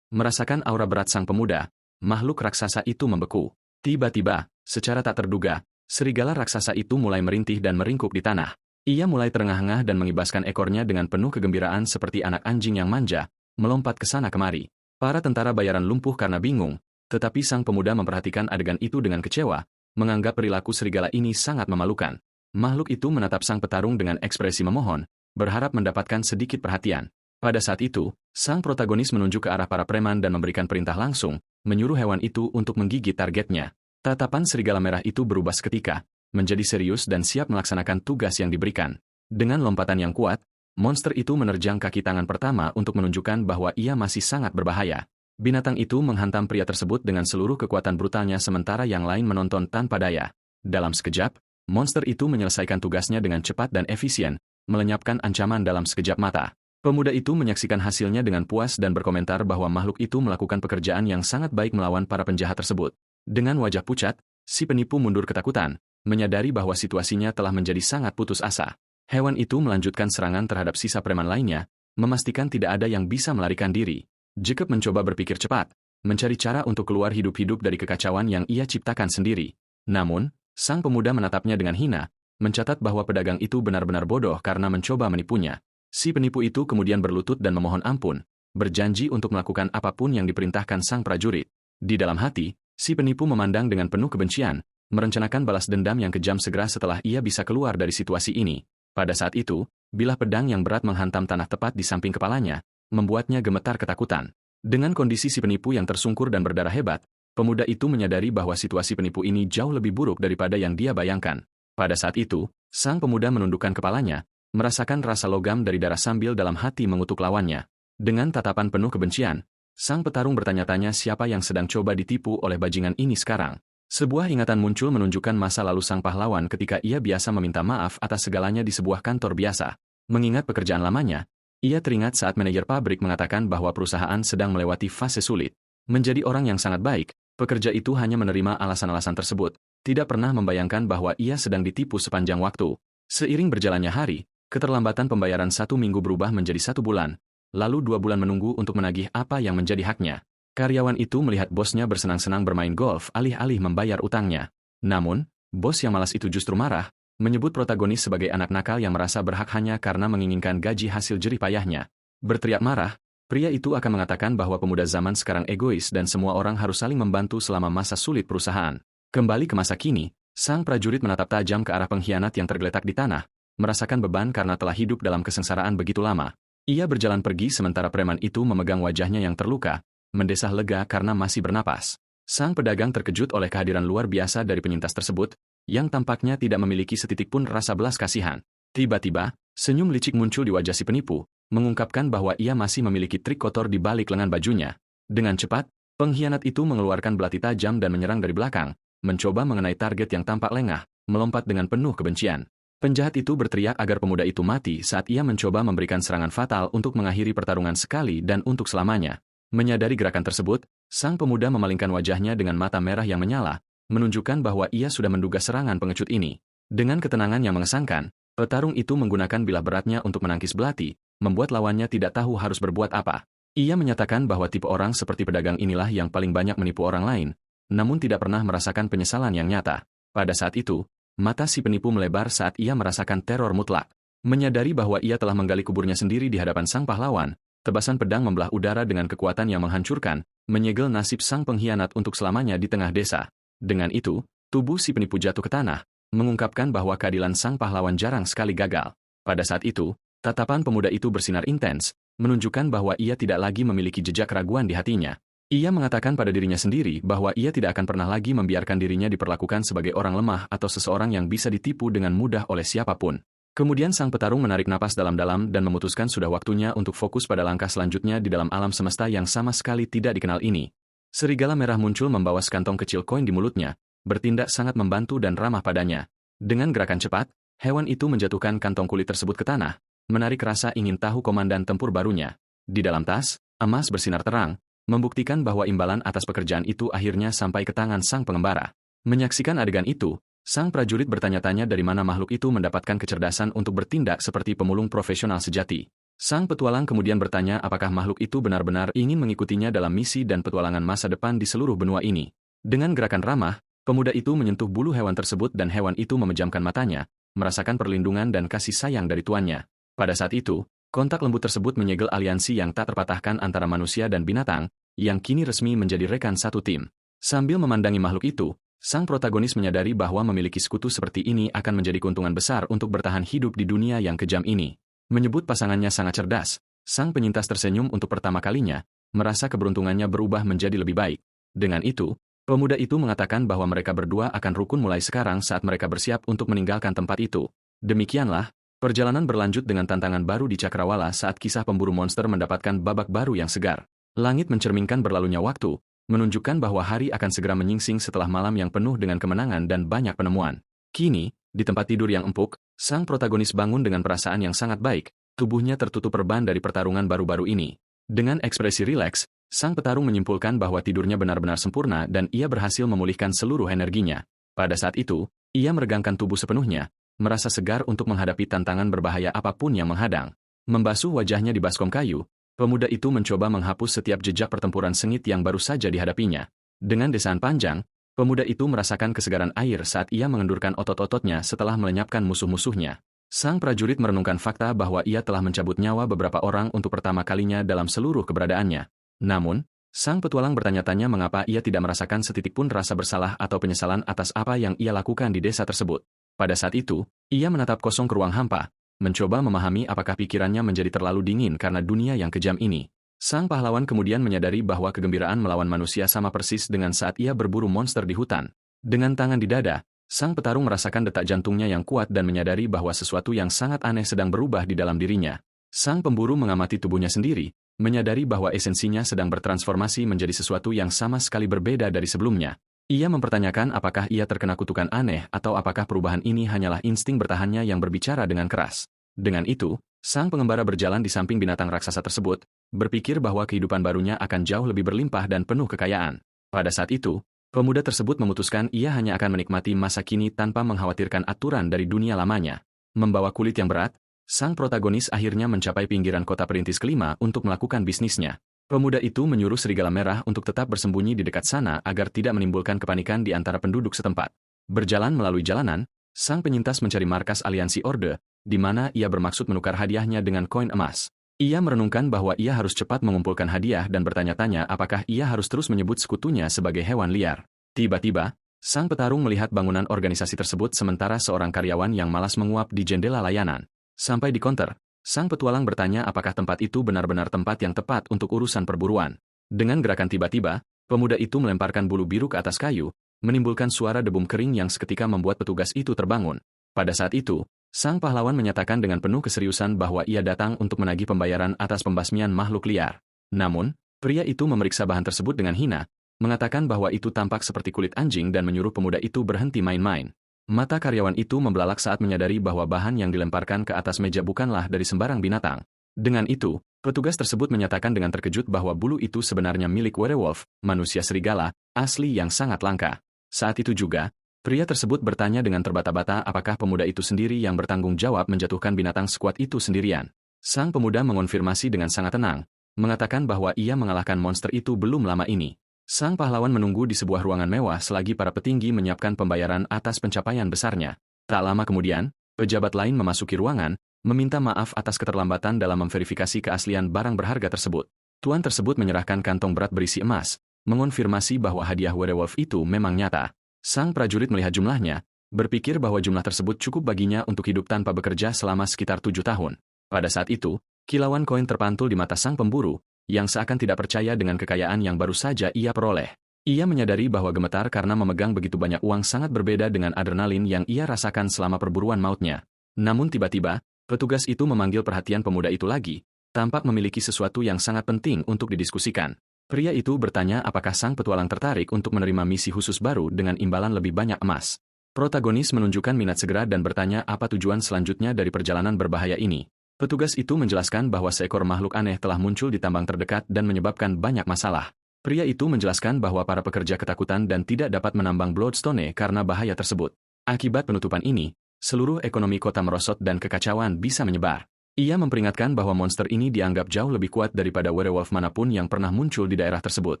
Merasakan aura berat sang pemuda, makhluk raksasa itu membeku. Tiba-tiba, secara tak terduga, serigala raksasa itu mulai merintih dan meringkuk di tanah. Ia mulai terengah-engah dan mengibaskan ekornya dengan penuh kegembiraan seperti anak anjing yang manja, melompat ke sana kemari. Para tentara bayaran lumpuh karena bingung, tetapi sang pemuda memperhatikan adegan itu dengan kecewa, menganggap perilaku serigala ini sangat memalukan. Makhluk itu menatap sang petarung dengan ekspresi memohon, berharap mendapatkan sedikit perhatian. Pada saat itu, sang protagonis menunjuk ke arah para preman dan memberikan perintah langsung, menyuruh hewan itu untuk menggigit targetnya. Tatapan serigala merah itu berubah seketika, menjadi serius dan siap melaksanakan tugas yang diberikan. Dengan lompatan yang kuat, monster itu menerjang kaki tangan pertama untuk menunjukkan bahwa ia masih sangat berbahaya. Binatang itu menghantam pria tersebut dengan seluruh kekuatan brutalnya sementara yang lain menonton tanpa daya. Dalam sekejap, monster itu menyelesaikan tugasnya dengan cepat dan efisien, melenyapkan ancaman dalam sekejap mata. Pemuda itu menyaksikan hasilnya dengan puas dan berkomentar bahwa makhluk itu melakukan pekerjaan yang sangat baik melawan para penjahat tersebut. Dengan wajah pucat, si penipu mundur ketakutan, menyadari bahwa situasinya telah menjadi sangat putus asa. Hewan itu melanjutkan serangan terhadap sisa preman lainnya, memastikan tidak ada yang bisa melarikan diri. Jacob mencoba berpikir cepat, mencari cara untuk keluar hidup-hidup dari kekacauan yang ia ciptakan sendiri. Namun, sang pemuda menatapnya dengan hina, mencatat bahwa pedagang itu benar-benar bodoh karena mencoba menipunya. Si penipu itu kemudian berlutut dan memohon ampun, berjanji untuk melakukan apapun yang diperintahkan sang prajurit. Di dalam hati, si penipu memandang dengan penuh kebencian, merencanakan balas dendam yang kejam segera setelah ia bisa keluar dari situasi ini. Pada saat itu, bilah pedang yang berat menghantam tanah tepat di samping kepalanya, membuatnya gemetar ketakutan. Dengan kondisi si penipu yang tersungkur dan berdarah hebat, pemuda itu menyadari bahwa situasi penipu ini jauh lebih buruk daripada yang dia bayangkan. Pada saat itu, sang pemuda menundukkan kepalanya, merasakan rasa logam dari darah sambil dalam hati mengutuk lawannya. Dengan tatapan penuh kebencian, sang petarung bertanya-tanya siapa yang sedang coba ditipu oleh bajingan ini sekarang. Sebuah ingatan muncul menunjukkan masa lalu sang pahlawan ketika ia biasa meminta maaf atas segalanya di sebuah kantor biasa. Mengingat pekerjaan lamanya, ia teringat saat manajer pabrik mengatakan bahwa perusahaan sedang melewati fase sulit. Menjadi orang yang sangat baik, pekerja itu hanya menerima alasan-alasan tersebut, tidak pernah membayangkan bahwa ia sedang ditipu sepanjang waktu. Seiring berjalannya hari, keterlambatan pembayaran 1 minggu berubah menjadi 1 bulan, lalu 2 bulan menunggu untuk menagih apa yang menjadi haknya. Karyawan itu melihat bosnya bersenang-senang bermain golf alih-alih membayar utangnya. Namun, Bos yang malas itu justru marah, menyebut protagonis sebagai anak nakal yang merasa berhak hanya karena menginginkan gaji hasil jerih payahnya. Berteriak marah, pria itu akan mengatakan bahwa pemuda zaman sekarang egois dan semua orang harus saling membantu selama masa sulit perusahaan. Kembali ke masa kini, sang prajurit menatap tajam ke arah pengkhianat yang tergeletak di tanah, merasakan beban karena telah hidup dalam kesengsaraan begitu lama. Ia berjalan pergi sementara preman itu memegang wajahnya yang terluka, mendesah lega karena masih bernapas. Sang pedagang terkejut oleh kehadiran luar biasa dari penyintas tersebut, yang tampaknya tidak memiliki setitik pun rasa belas kasihan. Tiba-tiba, senyum licik muncul di wajah si penipu, mengungkapkan bahwa ia masih memiliki trik kotor di balik lengan bajunya. Dengan cepat, pengkhianat itu mengeluarkan belati tajam dan menyerang dari belakang, mencoba mengenai target yang tampak lengah, melompat dengan penuh kebencian. Penjahat itu berteriak agar pemuda itu mati saat ia mencoba memberikan serangan fatal untuk mengakhiri pertarungan sekali dan untuk selamanya. Menyadari gerakan tersebut, sang pemuda memalingkan wajahnya dengan mata merah yang menyala, menunjukkan bahwa ia sudah menduga serangan pengecut ini. Dengan ketenangan yang mengesankan, petarung itu menggunakan bilah beratnya untuk menangkis belati, membuat lawannya tidak tahu harus berbuat apa. Ia menyatakan bahwa tipe orang seperti pedagang inilah yang paling banyak menipu orang lain, namun tidak pernah merasakan penyesalan yang nyata. Pada saat itu, mata si penipu melebar saat ia merasakan teror mutlak. Menyadari bahwa ia telah menggali kuburnya sendiri di hadapan sang pahlawan, tebasan pedang membelah udara dengan kekuatan yang menghancurkan, menyegel nasib sang pengkhianat untuk selamanya di tengah desa. Dengan itu, tubuh si penipu jatuh ke tanah, mengungkapkan bahwa keadilan sang pahlawan jarang sekali gagal. Pada saat itu, tatapan pemuda itu bersinar intens, menunjukkan bahwa ia tidak lagi memiliki jejak keraguan di hatinya. Ia mengatakan pada dirinya sendiri bahwa ia tidak akan pernah lagi membiarkan dirinya diperlakukan sebagai orang lemah atau seseorang yang bisa ditipu dengan mudah oleh siapapun. Kemudian sang petarung menarik napas dalam-dalam dan memutuskan sudah waktunya untuk fokus pada langkah selanjutnya di dalam alam semesta yang sama sekali tidak dikenal ini. Serigala merah muncul membawa sekantong kecil koin di mulutnya, bertindak sangat membantu dan ramah padanya. Dengan gerakan cepat, hewan itu menjatuhkan kantong kulit tersebut ke tanah, menarik rasa ingin tahu komandan tempur barunya. Di dalam tas, emas bersinar terang, membuktikan bahwa imbalan atas pekerjaan itu akhirnya sampai ke tangan sang pengembara. Menyaksikan adegan itu, sang prajurit bertanya-tanya dari mana makhluk itu mendapatkan kecerdasan untuk bertindak seperti pemulung profesional sejati. Sang petualang kemudian bertanya apakah makhluk itu benar-benar ingin mengikutinya dalam misi dan petualangan masa depan di seluruh benua ini. Dengan gerakan ramah, pemuda itu menyentuh bulu hewan tersebut dan hewan itu memejamkan matanya, merasakan perlindungan dan kasih sayang dari tuannya. Pada saat itu, kontak lembut tersebut menyegel aliansi yang tak terpatahkan antara manusia dan binatang, yang kini resmi menjadi rekan satu tim. Sambil memandangi makhluk itu, sang protagonis menyadari bahwa memiliki sekutu seperti ini akan menjadi keuntungan besar untuk bertahan hidup di dunia yang kejam ini. Menyebut pasangannya sangat cerdas, sang penyintas tersenyum untuk pertama kalinya, merasa keberuntungannya berubah menjadi lebih baik. Dengan itu, pemuda itu mengatakan bahwa mereka berdua akan rukun mulai sekarang saat mereka bersiap untuk meninggalkan tempat itu. Demikianlah, perjalanan berlanjut dengan tantangan baru di Cakrawala saat kisah pemburu monster mendapatkan babak baru yang segar. Langit mencerminkan berlalunya waktu, menunjukkan bahwa hari akan segera menyingsing setelah malam yang penuh dengan kemenangan dan banyak penemuan. Kini, di tempat tidur yang empuk, sang protagonis bangun dengan perasaan yang sangat baik, tubuhnya tertutup perban dari pertarungan baru-baru ini. Dengan ekspresi rileks, sang petarung menyimpulkan bahwa tidurnya benar-benar sempurna dan ia berhasil memulihkan seluruh energinya. Pada saat itu, ia meregangkan tubuh sepenuhnya, merasa segar untuk menghadapi tantangan berbahaya apapun yang menghadang. Membasuh wajahnya di baskom kayu, pemuda itu mencoba menghapus setiap jejak pertempuran sengit yang baru saja dihadapinya. Dengan desaan panjang, pemuda itu merasakan kesegaran air saat ia mengendurkan otot-ototnya setelah melenyapkan musuh-musuhnya. Sang prajurit merenungkan fakta bahwa ia telah mencabut nyawa beberapa orang untuk pertama kalinya dalam seluruh keberadaannya. Namun, sang petualang bertanya-tanya mengapa ia tidak merasakan setitik pun rasa bersalah atau penyesalan atas apa yang ia lakukan di desa tersebut. Pada saat itu, ia menatap kosong ke ruang hampa, mencoba memahami apakah pikirannya menjadi terlalu dingin karena dunia yang kejam ini. Sang pahlawan kemudian menyadari bahwa kegembiraan melawan manusia sama persis dengan saat ia berburu monster di hutan. Dengan tangan di dada, sang petarung merasakan detak jantungnya yang kuat dan menyadari bahwa sesuatu yang sangat aneh sedang berubah di dalam dirinya. Sang pemburu mengamati tubuhnya sendiri, menyadari bahwa esensinya sedang bertransformasi menjadi sesuatu yang sama sekali berbeda dari sebelumnya. Ia mempertanyakan apakah ia terkena kutukan aneh atau apakah perubahan ini hanyalah insting bertahannya yang berbicara dengan keras. Dengan itu, sang pengembara berjalan di samping binatang raksasa tersebut, berpikir bahwa kehidupan barunya akan jauh lebih berlimpah dan penuh kekayaan. Pada saat itu, pemuda tersebut memutuskan ia hanya akan menikmati masa kini tanpa mengkhawatirkan aturan dari dunia lamanya. Membawa kulit yang berat, sang protagonis akhirnya mencapai pinggiran kota perintis kelima untuk melakukan bisnisnya. Pemuda itu menyuruh serigala merah untuk tetap bersembunyi di dekat sana agar tidak menimbulkan kepanikan di antara penduduk setempat. Berjalan melalui jalanan, sang penyintas mencari markas aliansi Orde, di mana ia bermaksud menukar hadiahnya dengan koin emas. Ia merenungkan bahwa ia harus cepat mengumpulkan hadiah dan bertanya-tanya apakah ia harus terus menyebut sekutunya sebagai hewan liar. Tiba-tiba, sang petarung melihat bangunan organisasi tersebut sementara seorang karyawan yang malas menguap di jendela layanan. Sampai di konter, sang petualang bertanya apakah tempat itu benar-benar tempat yang tepat untuk urusan perburuan. Dengan gerakan tiba-tiba, pemuda itu melemparkan bulu biru ke atas kayu, menimbulkan suara debum kering yang seketika membuat petugas itu terbangun. Pada saat itu, sang pahlawan menyatakan dengan penuh keseriusan bahwa ia datang untuk menagih pembayaran atas pembasmian makhluk liar. Namun, pria itu memeriksa bahan tersebut dengan hina, mengatakan bahwa itu tampak seperti kulit anjing dan menyuruh pemuda itu berhenti main-main. Mata karyawan itu membelalak saat menyadari bahwa bahan yang dilemparkan ke atas meja bukanlah dari sembarang binatang. Dengan itu, petugas tersebut menyatakan dengan terkejut bahwa bulu itu sebenarnya milik werewolf, manusia serigala, asli yang sangat langka. Saat itu juga, pria tersebut bertanya dengan terbata-bata apakah pemuda itu sendiri yang bertanggung jawab menjatuhkan binatang sekuat itu sendirian. Sang pemuda mengonfirmasi dengan sangat tenang, mengatakan bahwa ia mengalahkan monster itu belum lama ini. Sang pahlawan menunggu di sebuah ruangan mewah selagi para petinggi menyiapkan pembayaran atas pencapaian besarnya. Tak lama kemudian, pejabat lain memasuki ruangan, meminta maaf atas keterlambatan dalam memverifikasi keaslian barang berharga tersebut. Tuan tersebut menyerahkan kantong berat berisi emas, mengonfirmasi bahwa hadiah werewolf itu memang nyata. Sang prajurit melihat jumlahnya, berpikir bahwa jumlah tersebut cukup baginya untuk hidup tanpa bekerja selama sekitar 7 tahun. Pada saat itu, kilauan koin terpantul di mata sang pemburu, yang seakan tidak percaya dengan kekayaan yang baru saja ia peroleh. Ia menyadari bahwa gemetar karena memegang begitu banyak uang sangat berbeda dengan adrenalin yang ia rasakan selama perburuan mautnya. Namun tiba-tiba, petugas itu memanggil perhatian pemuda itu lagi, tampak memiliki sesuatu yang sangat penting untuk didiskusikan. Pria itu bertanya apakah sang petualang tertarik untuk menerima misi khusus baru dengan imbalan lebih banyak emas. Protagonis menunjukkan minat segera dan bertanya apa tujuan selanjutnya dari perjalanan berbahaya ini. Petugas itu menjelaskan bahwa seekor makhluk aneh telah muncul di tambang terdekat dan menyebabkan banyak masalah. Pria itu menjelaskan bahwa para pekerja ketakutan dan tidak dapat menambang Bloodstone karena bahaya tersebut. Akibat penutupan ini, seluruh ekonomi kota merosot dan kekacauan bisa menyebar. Ia memperingatkan bahwa monster ini dianggap jauh lebih kuat daripada werewolf manapun yang pernah muncul di daerah tersebut.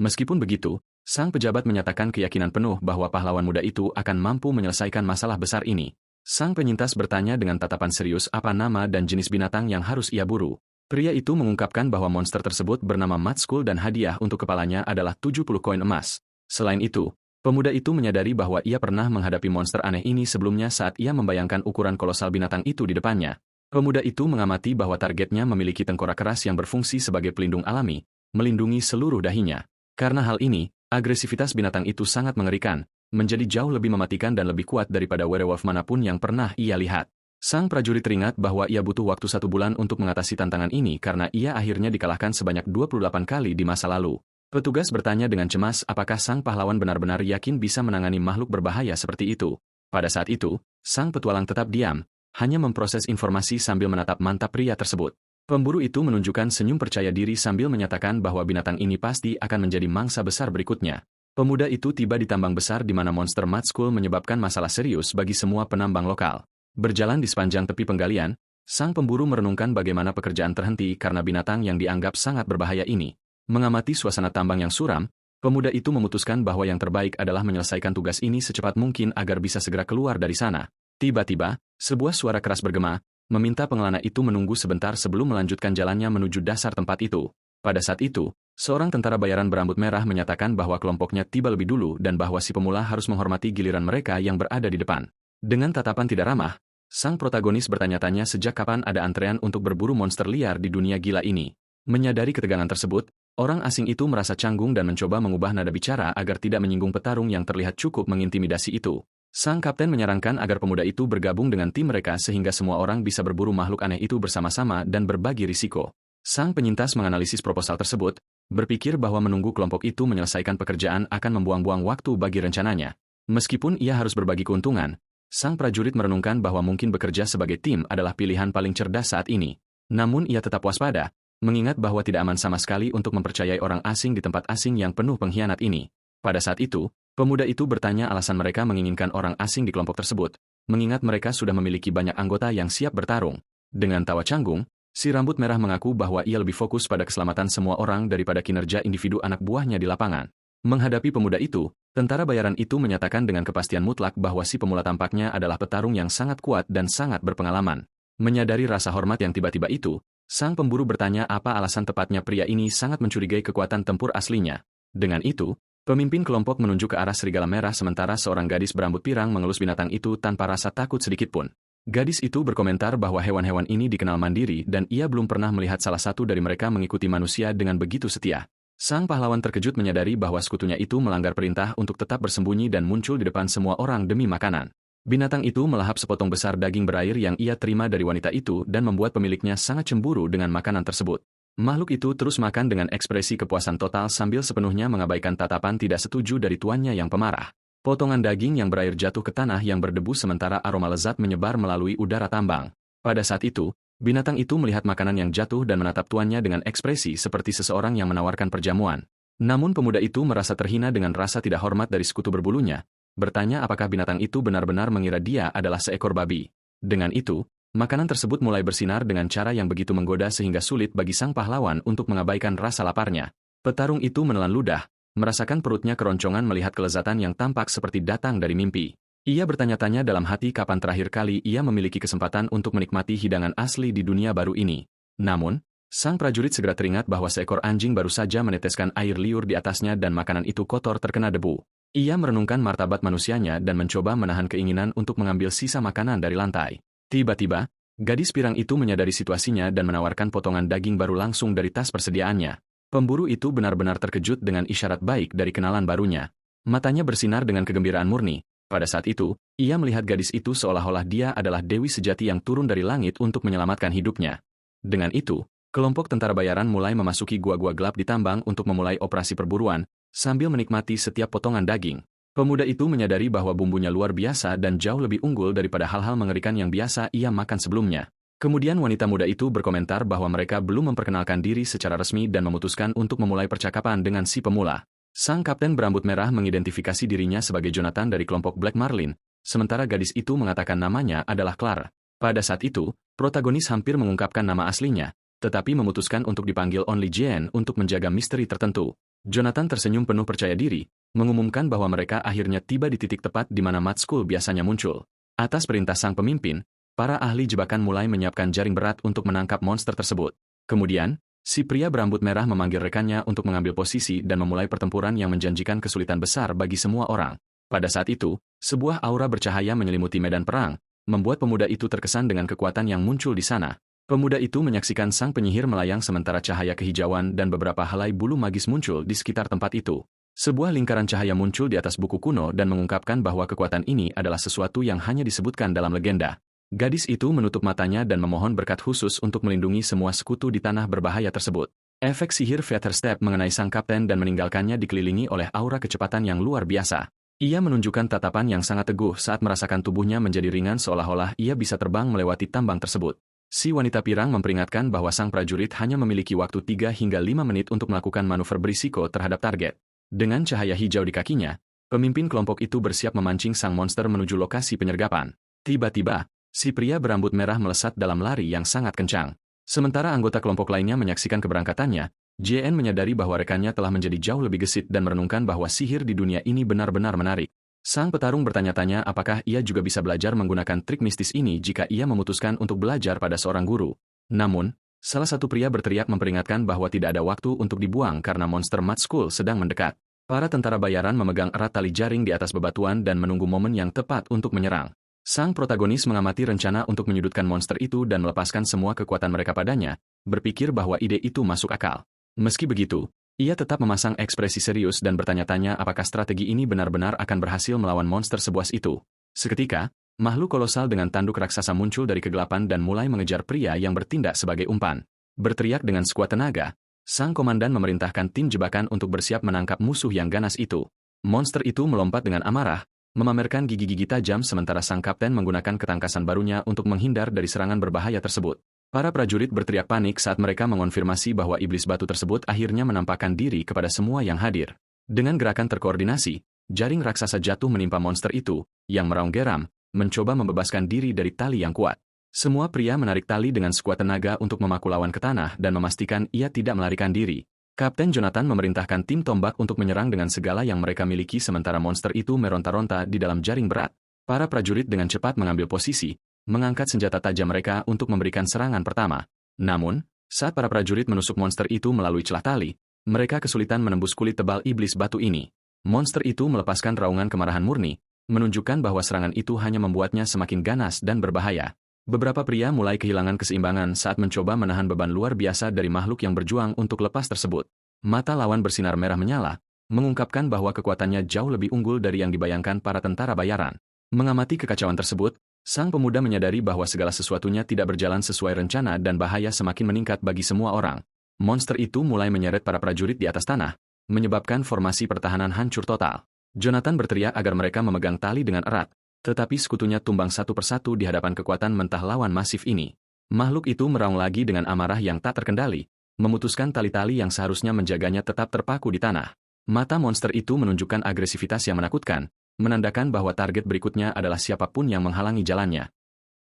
Meskipun begitu, sang pejabat menyatakan keyakinan penuh bahwa pahlawan muda itu akan mampu menyelesaikan masalah besar ini. Sang penyintas bertanya dengan tatapan serius apa nama dan jenis binatang yang harus ia buru. Pria itu mengungkapkan bahwa monster tersebut bernama Matskul dan hadiah untuk kepalanya adalah 70 koin emas. Selain itu, pemuda itu menyadari bahwa ia pernah menghadapi monster aneh ini sebelumnya saat ia membayangkan ukuran kolosal binatang itu di depannya. Pemuda itu mengamati bahwa targetnya memiliki tengkorak keras yang berfungsi sebagai pelindung alami, melindungi seluruh dahinya. Karena hal ini, agresivitas binatang itu sangat mengerikan, menjadi jauh lebih mematikan dan lebih kuat daripada werewolf manapun yang pernah ia lihat. Sang prajurit teringat bahwa ia butuh waktu 1 bulan untuk mengatasi tantangan ini karena ia akhirnya dikalahkan sebanyak 28 kali di masa lalu. Petugas bertanya dengan cemas apakah sang pahlawan benar-benar yakin bisa menangani makhluk berbahaya seperti itu. Pada saat itu, sang petualang tetap diam, hanya memproses informasi sambil menatap mantap pria tersebut. Pemburu itu menunjukkan senyum percaya diri sambil menyatakan bahwa binatang ini pasti akan menjadi mangsa besar berikutnya. Pemuda itu tiba di tambang besar di mana monster Matskul menyebabkan masalah serius bagi semua penambang lokal. Berjalan di sepanjang tepi penggalian, sang pemburu merenungkan bagaimana pekerjaan terhenti karena binatang yang dianggap sangat berbahaya ini. Mengamati suasana tambang yang suram, pemuda itu memutuskan bahwa yang terbaik adalah menyelesaikan tugas ini secepat mungkin agar bisa segera keluar dari sana. Tiba-tiba, sebuah suara keras bergema, meminta pengelana itu menunggu sebentar sebelum melanjutkan jalannya menuju dasar tempat itu. Pada saat itu, seorang tentara bayaran berambut merah menyatakan bahwa kelompoknya tiba lebih dulu dan bahwa si pemula harus menghormati giliran mereka yang berada di depan. Dengan tatapan tidak ramah, sang protagonis bertanya-tanya sejak kapan ada antrean untuk berburu monster liar di dunia gila ini. Menyadari ketegangan tersebut, orang asing itu merasa canggung dan mencoba mengubah nada bicara agar tidak menyinggung petarung yang terlihat cukup mengintimidasi itu. Sang kapten menyarankan agar pemuda itu bergabung dengan tim mereka sehingga semua orang bisa berburu makhluk aneh itu bersama-sama dan berbagi risiko. Sang penyintas menganalisis proposal tersebut, berpikir bahwa menunggu kelompok itu menyelesaikan pekerjaan akan membuang-buang waktu bagi rencananya. Meskipun ia harus berbagi keuntungan, sang prajurit merenungkan bahwa mungkin bekerja sebagai tim adalah pilihan paling cerdas saat ini. Namun ia tetap waspada, mengingat bahwa tidak aman sama sekali untuk mempercayai orang asing di tempat asing yang penuh pengkhianat ini. Pada saat itu, pemuda itu bertanya alasan mereka menginginkan orang asing di kelompok tersebut, mengingat mereka sudah memiliki banyak anggota yang siap bertarung. Dengan tawa canggung, si rambut merah mengaku bahwa ia lebih fokus pada keselamatan semua orang daripada kinerja individu anak buahnya di lapangan. Menghadapi pemuda itu, tentara bayaran itu menyatakan dengan kepastian mutlak bahwa si pemula tampaknya adalah petarung yang sangat kuat dan sangat berpengalaman. Menyadari rasa hormat yang tiba-tiba itu, sang pemburu bertanya apa alasan tepatnya pria ini sangat mencurigai kekuatan tempur aslinya. Dengan itu, pemimpin kelompok menunjuk ke arah serigala merah sementara seorang gadis berambut pirang mengelus binatang itu tanpa rasa takut sedikitpun. Gadis itu berkomentar bahwa hewan-hewan ini dikenal mandiri dan ia belum pernah melihat salah satu dari mereka mengikuti manusia dengan begitu setia. Sang pahlawan terkejut menyadari bahwa sekutunya itu melanggar perintah untuk tetap bersembunyi dan muncul di depan semua orang demi makanan. Binatang itu melahap sepotong besar daging berair yang ia terima dari wanita itu dan membuat pemiliknya sangat cemburu dengan makanan tersebut. Makhluk itu terus makan dengan ekspresi kepuasan total sambil sepenuhnya mengabaikan tatapan tidak setuju dari tuannya yang pemarah. Potongan daging yang berair jatuh ke tanah yang berdebu sementara aroma lezat menyebar melalui udara tambang. Pada saat itu, binatang itu melihat makanan yang jatuh dan menatap tuannya dengan ekspresi seperti seseorang yang menawarkan perjamuan. Namun pemuda itu merasa terhina dengan rasa tidak hormat dari sekutu berbulunya, bertanya apakah binatang itu benar-benar mengira dia adalah seekor babi. Dengan itu, makanan tersebut mulai bersinar dengan cara yang begitu menggoda sehingga sulit bagi sang pahlawan untuk mengabaikan rasa laparnya. Petarung itu menelan ludah, merasakan perutnya keroncongan melihat kelezatan yang tampak seperti datang dari mimpi. Ia bertanya-tanya dalam hati kapan terakhir kali ia memiliki kesempatan untuk menikmati hidangan asli di dunia baru ini. Namun, sang prajurit segera teringat bahwa seekor anjing baru saja meneteskan air liur di atasnya dan makanan itu kotor terkena debu. Ia merenungkan martabat manusianya dan mencoba menahan keinginan untuk mengambil sisa makanan dari lantai. Tiba-tiba, gadis pirang itu menyadari situasinya dan menawarkan potongan daging baru langsung dari tas persediaannya. Pemburu itu benar-benar terkejut dengan isyarat baik dari kenalan barunya. Matanya bersinar dengan kegembiraan murni. Pada saat itu, ia melihat gadis itu seolah-olah dia adalah dewi sejati yang turun dari langit untuk menyelamatkan hidupnya. Dengan itu, kelompok tentara bayaran mulai memasuki gua-gua gelap di tambang untuk memulai operasi perburuan, sambil menikmati setiap potongan daging. Pemuda itu menyadari bahwa bumbunya luar biasa dan jauh lebih unggul daripada hal-hal mengerikan yang biasa ia makan sebelumnya. Kemudian wanita muda itu berkomentar bahwa mereka belum memperkenalkan diri secara resmi dan memutuskan untuk memulai percakapan dengan si pemula. Sang kapten berambut merah mengidentifikasi dirinya sebagai Jonathan dari kelompok Black Marlin, sementara gadis itu mengatakan namanya adalah Clara. Pada saat itu, protagonis hampir mengungkapkan nama aslinya, tetapi memutuskan untuk dipanggil Only Jane untuk menjaga misteri tertentu. Jonathan tersenyum penuh percaya diri, mengumumkan bahwa mereka akhirnya tiba di titik tepat di mana Mad School biasanya muncul. Atas perintah sang pemimpin, para ahli jebakan mulai menyiapkan jaring berat untuk menangkap monster tersebut. Kemudian, si pria berambut merah memanggil rekannya untuk mengambil posisi dan memulai pertempuran yang menjanjikan kesulitan besar bagi semua orang. Pada saat itu, sebuah aura bercahaya menyelimuti medan perang, membuat pemuda itu terkesan dengan kekuatan yang muncul di sana. Pemuda itu menyaksikan sang penyihir melayang sementara cahaya kehijauan dan beberapa helai bulu magis muncul di sekitar tempat itu. Sebuah lingkaran cahaya muncul di atas buku kuno dan mengungkapkan bahwa kekuatan ini adalah sesuatu yang hanya disebutkan dalam legenda. Gadis itu menutup matanya dan memohon berkat khusus untuk melindungi semua sekutu di tanah berbahaya tersebut. Efek sihir Feather Step mengenai sang kapten dan meninggalkannya dikelilingi oleh aura kecepatan yang luar biasa. Ia menunjukkan tatapan yang sangat teguh saat merasakan tubuhnya menjadi ringan seolah-olah ia bisa terbang melewati tambang tersebut. Si wanita pirang memperingatkan bahwa sang prajurit hanya memiliki waktu 3 hingga 5 menit untuk melakukan manuver berisiko terhadap target. Dengan cahaya hijau di kakinya, pemimpin kelompok itu bersiap memancing sang monster menuju lokasi penyergapan. Tiba-tiba, si pria berambut merah melesat dalam lari yang sangat kencang. Sementara anggota kelompok lainnya menyaksikan keberangkatannya, JN menyadari bahwa rekannya telah menjadi jauh lebih gesit dan merenungkan bahwa sihir di dunia ini benar-benar menarik. Sang petarung bertanya-tanya apakah ia juga bisa belajar menggunakan trik mistis ini jika ia memutuskan untuk belajar pada seorang guru. Namun, salah satu pria berteriak memperingatkan bahwa tidak ada waktu untuk dibuang karena monster Mad School sedang mendekat. Para tentara bayaran memegang erat tali jaring di atas bebatuan dan menunggu momen yang tepat untuk menyerang. Sang protagonis mengamati rencana untuk menyudutkan monster itu dan melepaskan semua kekuatan mereka padanya, berpikir bahwa ide itu masuk akal. Meski begitu, ia tetap memasang ekspresi serius dan bertanya-tanya apakah strategi ini benar-benar akan berhasil melawan monster sebuas itu. Seketika, makhluk kolosal dengan tanduk raksasa muncul dari kegelapan dan mulai mengejar pria yang bertindak sebagai umpan. Berteriak dengan sekuat tenaga, sang komandan memerintahkan tim jebakan untuk bersiap menangkap musuh yang ganas itu. Monster itu melompat dengan amarah, memamerkan gigi-gigi tajam sementara sang kapten menggunakan ketangkasan barunya untuk menghindar dari serangan berbahaya tersebut. Para prajurit berteriak panik saat mereka mengonfirmasi bahwa iblis batu tersebut akhirnya menampakkan diri kepada semua yang hadir. Dengan gerakan terkoordinasi, jaring raksasa jatuh menimpa monster itu, yang meraung geram, mencoba membebaskan diri dari tali yang kuat. Semua pria menarik tali dengan sekuat tenaga untuk memaku lawan ke tanah dan memastikan ia tidak melarikan diri. Kapten Jonathan memerintahkan tim tombak untuk menyerang dengan segala yang mereka miliki sementara monster itu meronta-ronta di dalam jaring berat. Para prajurit dengan cepat mengambil posisi, mengangkat senjata tajam mereka untuk memberikan serangan pertama. Namun, saat para prajurit menusuk monster itu melalui celah tali, mereka kesulitan menembus kulit tebal iblis batu ini. Monster itu melepaskan raungan kemarahan murni, menunjukkan bahwa serangan itu hanya membuatnya semakin ganas dan berbahaya. Beberapa pria mulai kehilangan keseimbangan saat mencoba menahan beban luar biasa dari makhluk yang berjuang untuk lepas tersebut. Mata lawan bersinar merah menyala, mengungkapkan bahwa kekuatannya jauh lebih unggul dari yang dibayangkan para tentara bayaran. Mengamati kekacauan tersebut, sang pemuda menyadari bahwa segala sesuatunya tidak berjalan sesuai rencana dan bahaya semakin meningkat bagi semua orang. Monster itu mulai menyeret para prajurit di atas tanah, menyebabkan formasi pertahanan hancur total. Jonathan berteriak agar mereka memegang tali dengan erat, tetapi sekutunya tumbang satu persatu di hadapan kekuatan mentah lawan masif ini. Makhluk itu meraung lagi dengan amarah yang tak terkendali, memutuskan tali-tali yang seharusnya menjaganya tetap terpaku di tanah. Mata monster itu menunjukkan agresivitas yang menakutkan, menandakan bahwa target berikutnya adalah siapapun yang menghalangi jalannya.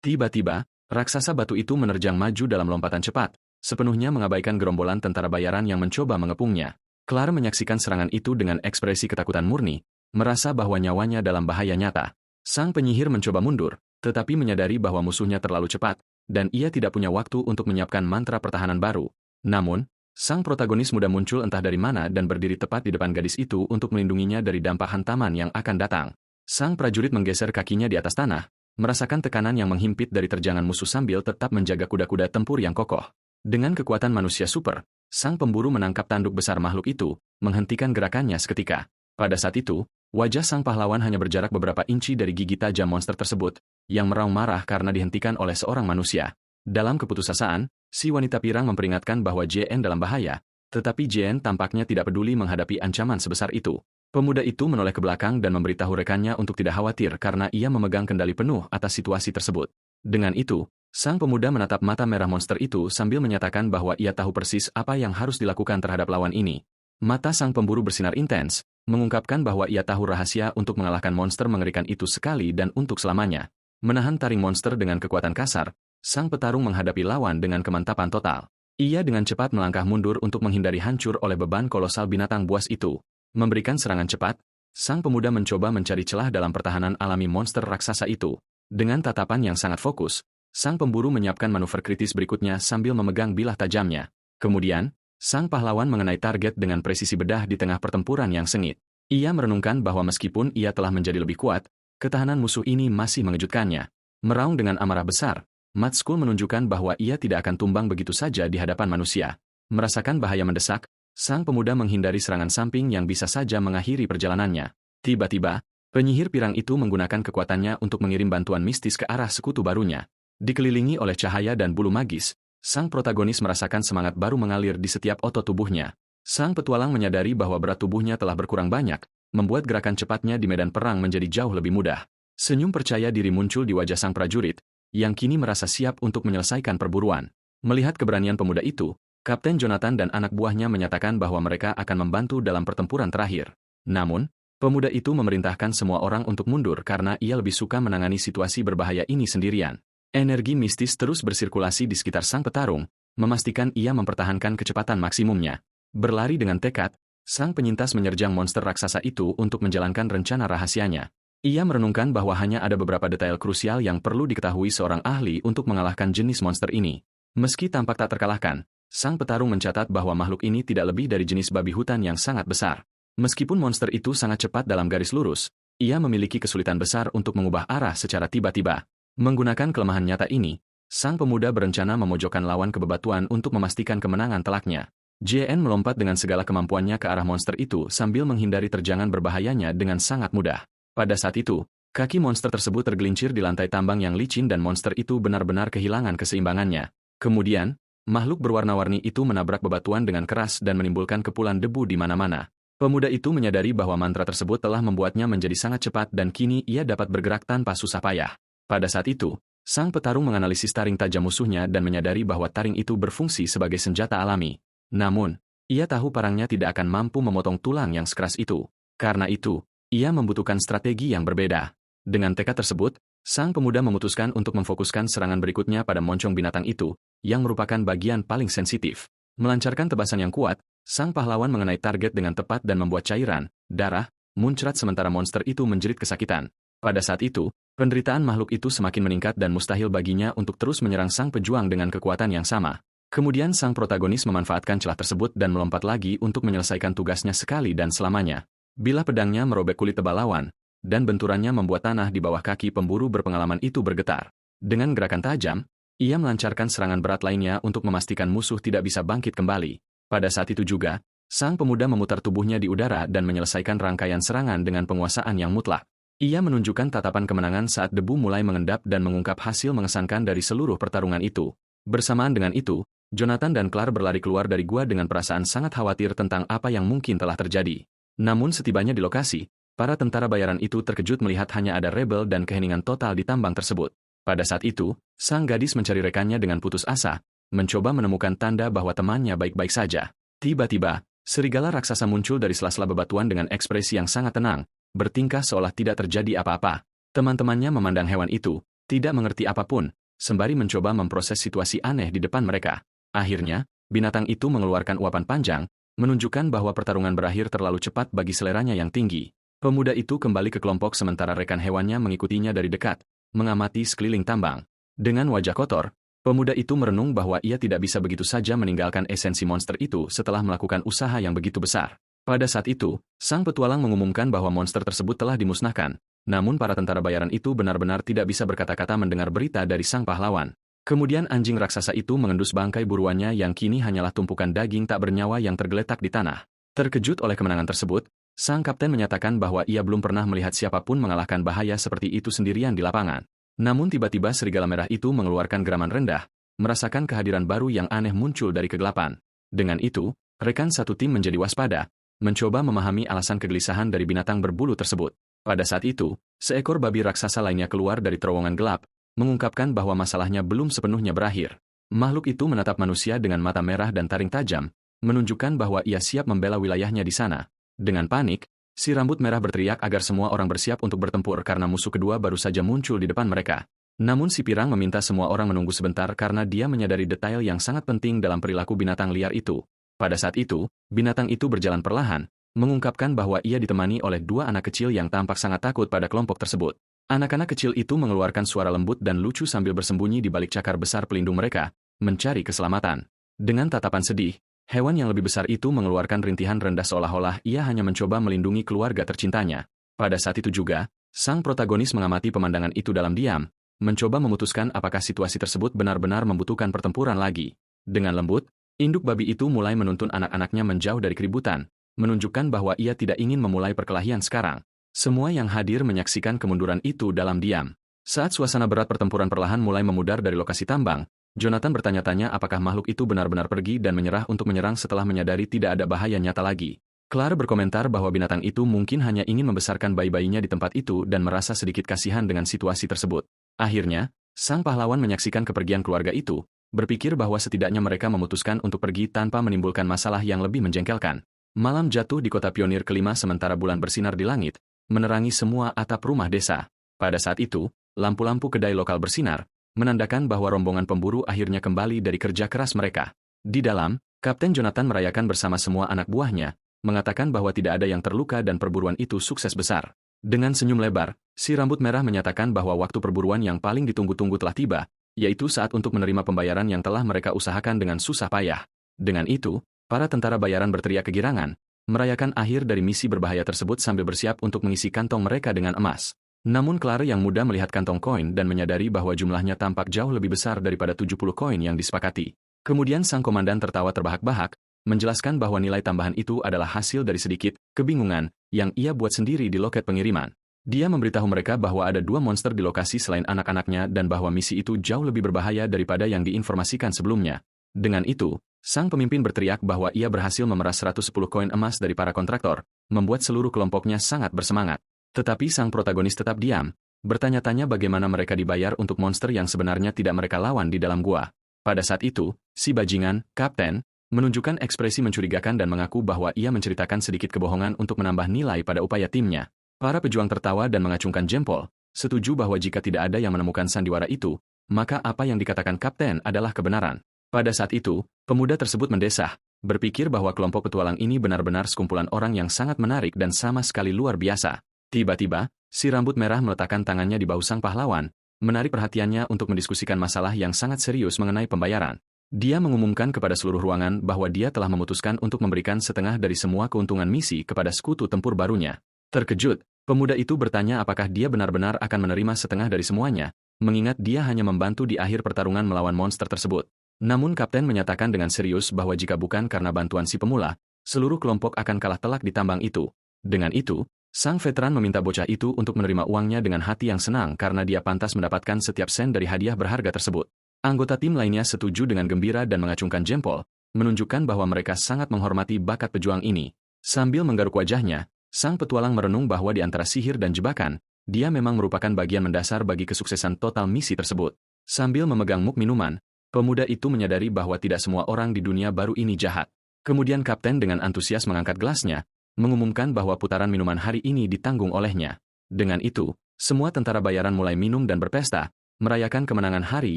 Tiba-tiba, raksasa batu itu menerjang maju dalam lompatan cepat, sepenuhnya mengabaikan gerombolan tentara bayaran yang mencoba mengepungnya. Clara menyaksikan serangan itu dengan ekspresi ketakutan murni, merasa bahwa nyawanya dalam bahaya nyata. Sang penyihir mencoba mundur, tetapi menyadari bahwa musuhnya terlalu cepat, dan ia tidak punya waktu untuk menyiapkan mantra pertahanan baru. Namun, sang protagonis muda muncul entah dari mana dan berdiri tepat di depan gadis itu untuk melindunginya dari dampak hantaman yang akan datang. Sang prajurit menggeser kakinya di atas tanah, merasakan tekanan yang menghimpit dari terjangan musuh sambil tetap menjaga kuda-kuda tempur yang kokoh. Dengan kekuatan manusia super, sang pemburu menangkap tanduk besar makhluk itu, menghentikan gerakannya seketika. Pada saat itu, wajah sang pahlawan hanya berjarak beberapa inci dari gigi tajam monster tersebut, yang meraung marah karena dihentikan oleh seorang manusia. Dalam keputusasaan, si wanita pirang memperingatkan bahwa JN dalam bahaya, tetapi JN tampaknya tidak peduli menghadapi ancaman sebesar itu. Pemuda itu menoleh ke belakang dan memberitahu rekannya untuk tidak khawatir karena ia memegang kendali penuh atas situasi tersebut. Dengan itu, sang pemuda menatap mata merah monster itu sambil menyatakan bahwa ia tahu persis apa yang harus dilakukan terhadap lawan ini. Mata sang pemburu bersinar intens, mengungkapkan bahwa ia tahu rahasia untuk mengalahkan monster mengerikan itu sekali dan untuk selamanya. Menahan taring monster dengan kekuatan kasar, sang petarung menghadapi lawan dengan kemantapan total. Ia dengan cepat melangkah mundur untuk menghindari hancur oleh beban kolosal binatang buas itu. Memberikan serangan cepat, sang pemuda mencoba mencari celah dalam pertahanan alami monster raksasa itu. Dengan tatapan yang sangat fokus, sang pemburu menyiapkan manuver kritis berikutnya sambil memegang bilah tajamnya. Kemudian, sang pahlawan mengenai target dengan presisi bedah di tengah pertempuran yang sengit. Ia merenungkan bahwa meskipun ia telah menjadi lebih kuat, ketahanan musuh ini masih mengejutkannya. Meraung dengan amarah besar, Matskul menunjukkan bahwa ia tidak akan tumbang begitu saja di hadapan manusia. Merasakan bahaya mendesak, sang pemuda menghindari serangan samping yang bisa saja mengakhiri perjalanannya. Tiba-tiba, penyihir pirang itu menggunakan kekuatannya untuk mengirim bantuan mistis ke arah sekutu barunya. Dikelilingi oleh cahaya dan bulu magis, sang protagonis merasakan semangat baru mengalir di setiap otot tubuhnya. Sang petualang menyadari bahwa berat tubuhnya telah berkurang banyak, membuat gerakan cepatnya di medan perang menjadi jauh lebih mudah. Senyum percaya diri muncul di wajah sang prajurit, yang kini merasa siap untuk menyelesaikan perburuan. Melihat keberanian pemuda itu, Kapten Jonathan dan anak buahnya menyatakan bahwa mereka akan membantu dalam pertempuran terakhir. Namun, pemuda itu memerintahkan semua orang untuk mundur karena ia lebih suka menangani situasi berbahaya ini sendirian. Energi mistis terus bersirkulasi di sekitar sang petarung, memastikan ia mempertahankan kecepatan maksimumnya. Berlari dengan tekad, sang penyintas menyerjang monster raksasa itu untuk menjalankan rencana rahasianya. Ia merenungkan bahwa hanya ada beberapa detail krusial yang perlu diketahui seorang ahli untuk mengalahkan jenis monster ini. Meski tampak tak terkalahkan, sang petarung mencatat bahwa makhluk ini tidak lebih dari jenis babi hutan yang sangat besar. Meskipun monster itu sangat cepat dalam garis lurus, ia memiliki kesulitan besar untuk mengubah arah secara tiba-tiba. Menggunakan kelemahan nyata ini, sang pemuda berencana memojokkan lawan ke bebatuan untuk memastikan kemenangan telaknya. JN melompat dengan segala kemampuannya ke arah monster itu sambil menghindari terjangan berbahayanya dengan sangat mudah. Pada saat itu, kaki monster tersebut tergelincir di lantai tambang yang licin dan monster itu benar-benar kehilangan keseimbangannya. Kemudian, makhluk berwarna-warni itu menabrak bebatuan dengan keras dan menimbulkan kepulan debu di mana-mana. Pemuda itu menyadari bahwa mantra tersebut telah membuatnya menjadi sangat cepat dan kini ia dapat bergerak tanpa susah payah. Pada saat itu, sang petarung menganalisis taring tajam musuhnya dan menyadari bahwa taring itu berfungsi sebagai senjata alami. Namun, ia tahu parangnya tidak akan mampu memotong tulang yang sekeras itu. Karena itu, ia membutuhkan strategi yang berbeda. Dengan tekad tersebut, sang pemuda memutuskan untuk memfokuskan serangan berikutnya pada moncong binatang itu, yang merupakan bagian paling sensitif. Melancarkan tebasan yang kuat, sang pahlawan mengenai target dengan tepat dan membuat cairan, darah, muncrat sementara monster itu menjerit kesakitan. Pada saat itu, penderitaan makhluk itu semakin meningkat dan mustahil baginya untuk terus menyerang sang pejuang dengan kekuatan yang sama. Kemudian sang protagonis memanfaatkan celah tersebut dan melompat lagi untuk menyelesaikan tugasnya sekali dan selamanya. Bilah pedangnya merobek kulit tebal lawan, dan benturannya membuat tanah di bawah kaki pemburu berpengalaman itu bergetar. Dengan gerakan tajam, ia melancarkan serangan berat lainnya untuk memastikan musuh tidak bisa bangkit kembali. Pada saat itu juga, sang pemuda memutar tubuhnya di udara dan menyelesaikan rangkaian serangan dengan penguasaan yang mutlak. Ia menunjukkan tatapan kemenangan saat debu mulai mengendap dan mengungkap hasil mengesankan dari seluruh pertarungan itu. Bersamaan dengan itu, Jonathan dan Claire berlari keluar dari gua dengan perasaan sangat khawatir tentang apa yang mungkin telah terjadi. Namun setibanya di lokasi, para tentara bayaran itu terkejut melihat hanya ada rebel dan keheningan total di tambang tersebut. Pada saat itu, sang gadis mencari rekannya dengan putus asa, mencoba menemukan tanda bahwa temannya baik-baik saja. Tiba-tiba, serigala raksasa muncul dari sela-sela bebatuan dengan ekspresi yang sangat tenang, bertingkah seolah tidak terjadi apa-apa. Teman-temannya memandang hewan itu, tidak mengerti apapun, sembari mencoba memproses situasi aneh di depan mereka. Akhirnya, binatang itu mengeluarkan uapan panjang, menunjukkan bahwa pertarungan berakhir terlalu cepat bagi seleranya yang tinggi. Pemuda itu kembali ke kelompok sementara rekan hewannya mengikutinya dari dekat, mengamati sekeliling tambang. Dengan wajah kotor, pemuda itu merenung bahwa ia tidak bisa begitu saja meninggalkan esensi monster itu setelah melakukan usaha yang begitu besar. Pada saat itu, sang petualang mengumumkan bahwa monster tersebut telah dimusnahkan, namun para tentara bayaran itu benar-benar tidak bisa berkata-kata mendengar berita dari sang pahlawan. Kemudian anjing raksasa itu mengendus bangkai buruannya yang kini hanyalah tumpukan daging tak bernyawa yang tergeletak di tanah. Terkejut oleh kemenangan tersebut, sang kapten menyatakan bahwa ia belum pernah melihat siapapun mengalahkan bahaya seperti itu sendirian di lapangan. Namun tiba-tiba serigala merah itu mengeluarkan geraman rendah, merasakan kehadiran baru yang aneh muncul dari kegelapan. Dengan itu, rekan satu tim menjadi waspada, mencoba memahami alasan kegelisahan dari binatang berbulu tersebut. Pada saat itu, seekor babi raksasa lainnya keluar dari terowongan gelap, mengungkapkan bahwa masalahnya belum sepenuhnya berakhir. Makhluk itu menatap manusia dengan mata merah dan taring tajam, menunjukkan bahwa ia siap membela wilayahnya di sana. Dengan panik, si rambut merah berteriak agar semua orang bersiap untuk bertempur karena musuh kedua baru saja muncul di depan mereka. Namun si pirang meminta semua orang menunggu sebentar karena dia menyadari detail yang sangat penting dalam perilaku binatang liar itu. Pada saat itu, binatang itu berjalan perlahan, mengungkapkan bahwa ia ditemani oleh dua anak kecil yang tampak sangat takut pada kelompok tersebut. Anak-anak kecil itu mengeluarkan suara lembut dan lucu sambil bersembunyi di balik cakar besar pelindung mereka, mencari keselamatan. Dengan tatapan sedih, hewan yang lebih besar itu mengeluarkan rintihan rendah seolah-olah ia hanya mencoba melindungi keluarga tercintanya. Pada saat itu juga, sang protagonis mengamati pemandangan itu dalam diam, mencoba memutuskan apakah situasi tersebut benar-benar membutuhkan pertempuran lagi. Dengan lembut, induk babi itu mulai menuntun anak-anaknya menjauh dari keributan, menunjukkan bahwa ia tidak ingin memulai perkelahian sekarang. Semua yang hadir menyaksikan kemunduran itu dalam diam. Saat suasana berat pertempuran perlahan mulai memudar dari lokasi tambang, Jonathan bertanya-tanya apakah makhluk itu benar-benar pergi dan menyerah untuk menyerang setelah menyadari tidak ada bahaya nyata lagi. Claire berkomentar bahwa binatang itu mungkin hanya ingin membesarkan bayi-bayinya di tempat itu dan merasa sedikit kasihan dengan situasi tersebut. Akhirnya, sang pahlawan menyaksikan kepergian keluarga itu, berpikir bahwa setidaknya mereka memutuskan untuk pergi tanpa menimbulkan masalah yang lebih menjengkelkan. Malam jatuh di kota pionir kelima sementara bulan bersinar di langit, menerangi semua atap rumah desa. Pada saat itu, lampu-lampu kedai lokal bersinar, menandakan bahwa rombongan pemburu akhirnya kembali dari kerja keras mereka. Di dalam, Kapten Jonathan merayakan bersama semua anak buahnya, mengatakan bahwa tidak ada yang terluka dan perburuan itu sukses besar. Dengan senyum lebar, si rambut merah menyatakan bahwa waktu perburuan yang paling ditunggu-tunggu telah tiba, yaitu saat untuk menerima pembayaran yang telah mereka usahakan dengan susah payah. Dengan itu, para tentara bayaran berteriak kegirangan, merayakan akhir dari misi berbahaya tersebut sambil bersiap untuk mengisi kantong mereka dengan emas. Namun Claire yang muda melihat kantong koin dan menyadari bahwa jumlahnya tampak jauh lebih besar daripada 70 koin yang disepakati. Kemudian sang komandan tertawa terbahak-bahak, menjelaskan bahwa nilai tambahan itu adalah hasil dari sedikit kebingungan yang ia buat sendiri di loket pengiriman. Dia memberitahu mereka bahwa ada dua monster di lokasi selain anak-anaknya dan bahwa misi itu jauh lebih berbahaya daripada yang diinformasikan sebelumnya. Dengan itu, sang pemimpin berteriak bahwa ia berhasil memeras 110 koin emas dari para kontraktor, membuat seluruh kelompoknya sangat bersemangat. Tetapi sang protagonis tetap diam, bertanya-tanya bagaimana mereka dibayar untuk monster yang sebenarnya tidak mereka lawan di dalam gua. Pada saat itu, si bajingan, Kapten, menunjukkan ekspresi mencurigakan dan mengaku bahwa ia menceritakan sedikit kebohongan untuk menambah nilai pada upaya timnya. Para pejuang tertawa dan mengacungkan jempol, setuju bahwa jika tidak ada yang menemukan sandiwara itu, maka apa yang dikatakan Kapten adalah kebenaran. Pada saat itu, pemuda tersebut mendesah, berpikir bahwa kelompok petualang ini benar-benar sekumpulan orang yang sangat menarik dan sama sekali luar biasa. Tiba-tiba, si rambut merah meletakkan tangannya di bahu sang pahlawan, menarik perhatiannya untuk mendiskusikan masalah yang sangat serius mengenai pembayaran. Dia mengumumkan kepada seluruh ruangan bahwa dia telah memutuskan untuk memberikan setengah dari semua keuntungan misi kepada sekutu tempur barunya. Terkejut, pemuda itu bertanya apakah dia benar-benar akan menerima setengah dari semuanya, mengingat dia hanya membantu di akhir pertarungan melawan monster tersebut. Namun Kapten menyatakan dengan serius bahwa jika bukan karena bantuan si pemula, seluruh kelompok akan kalah telak di tambang itu. Dengan itu, sang veteran meminta bocah itu untuk menerima uangnya dengan hati yang senang karena dia pantas mendapatkan setiap sen dari hadiah berharga tersebut. Anggota tim lainnya setuju dengan gembira dan mengacungkan jempol, menunjukkan bahwa mereka sangat menghormati bakat pejuang ini. Sambil menggaruk wajahnya, sang petualang merenung bahwa di antara sihir dan jebakan, dia memang merupakan bagian mendasar bagi kesuksesan total misi tersebut. Sambil memegang muk minuman, pemuda itu menyadari bahwa tidak semua orang di dunia baru ini jahat. Kemudian Kapten dengan antusias mengangkat gelasnya, mengumumkan bahwa putaran minuman hari ini ditanggung olehnya. Dengan itu, semua tentara bayaran mulai minum dan berpesta, merayakan kemenangan hari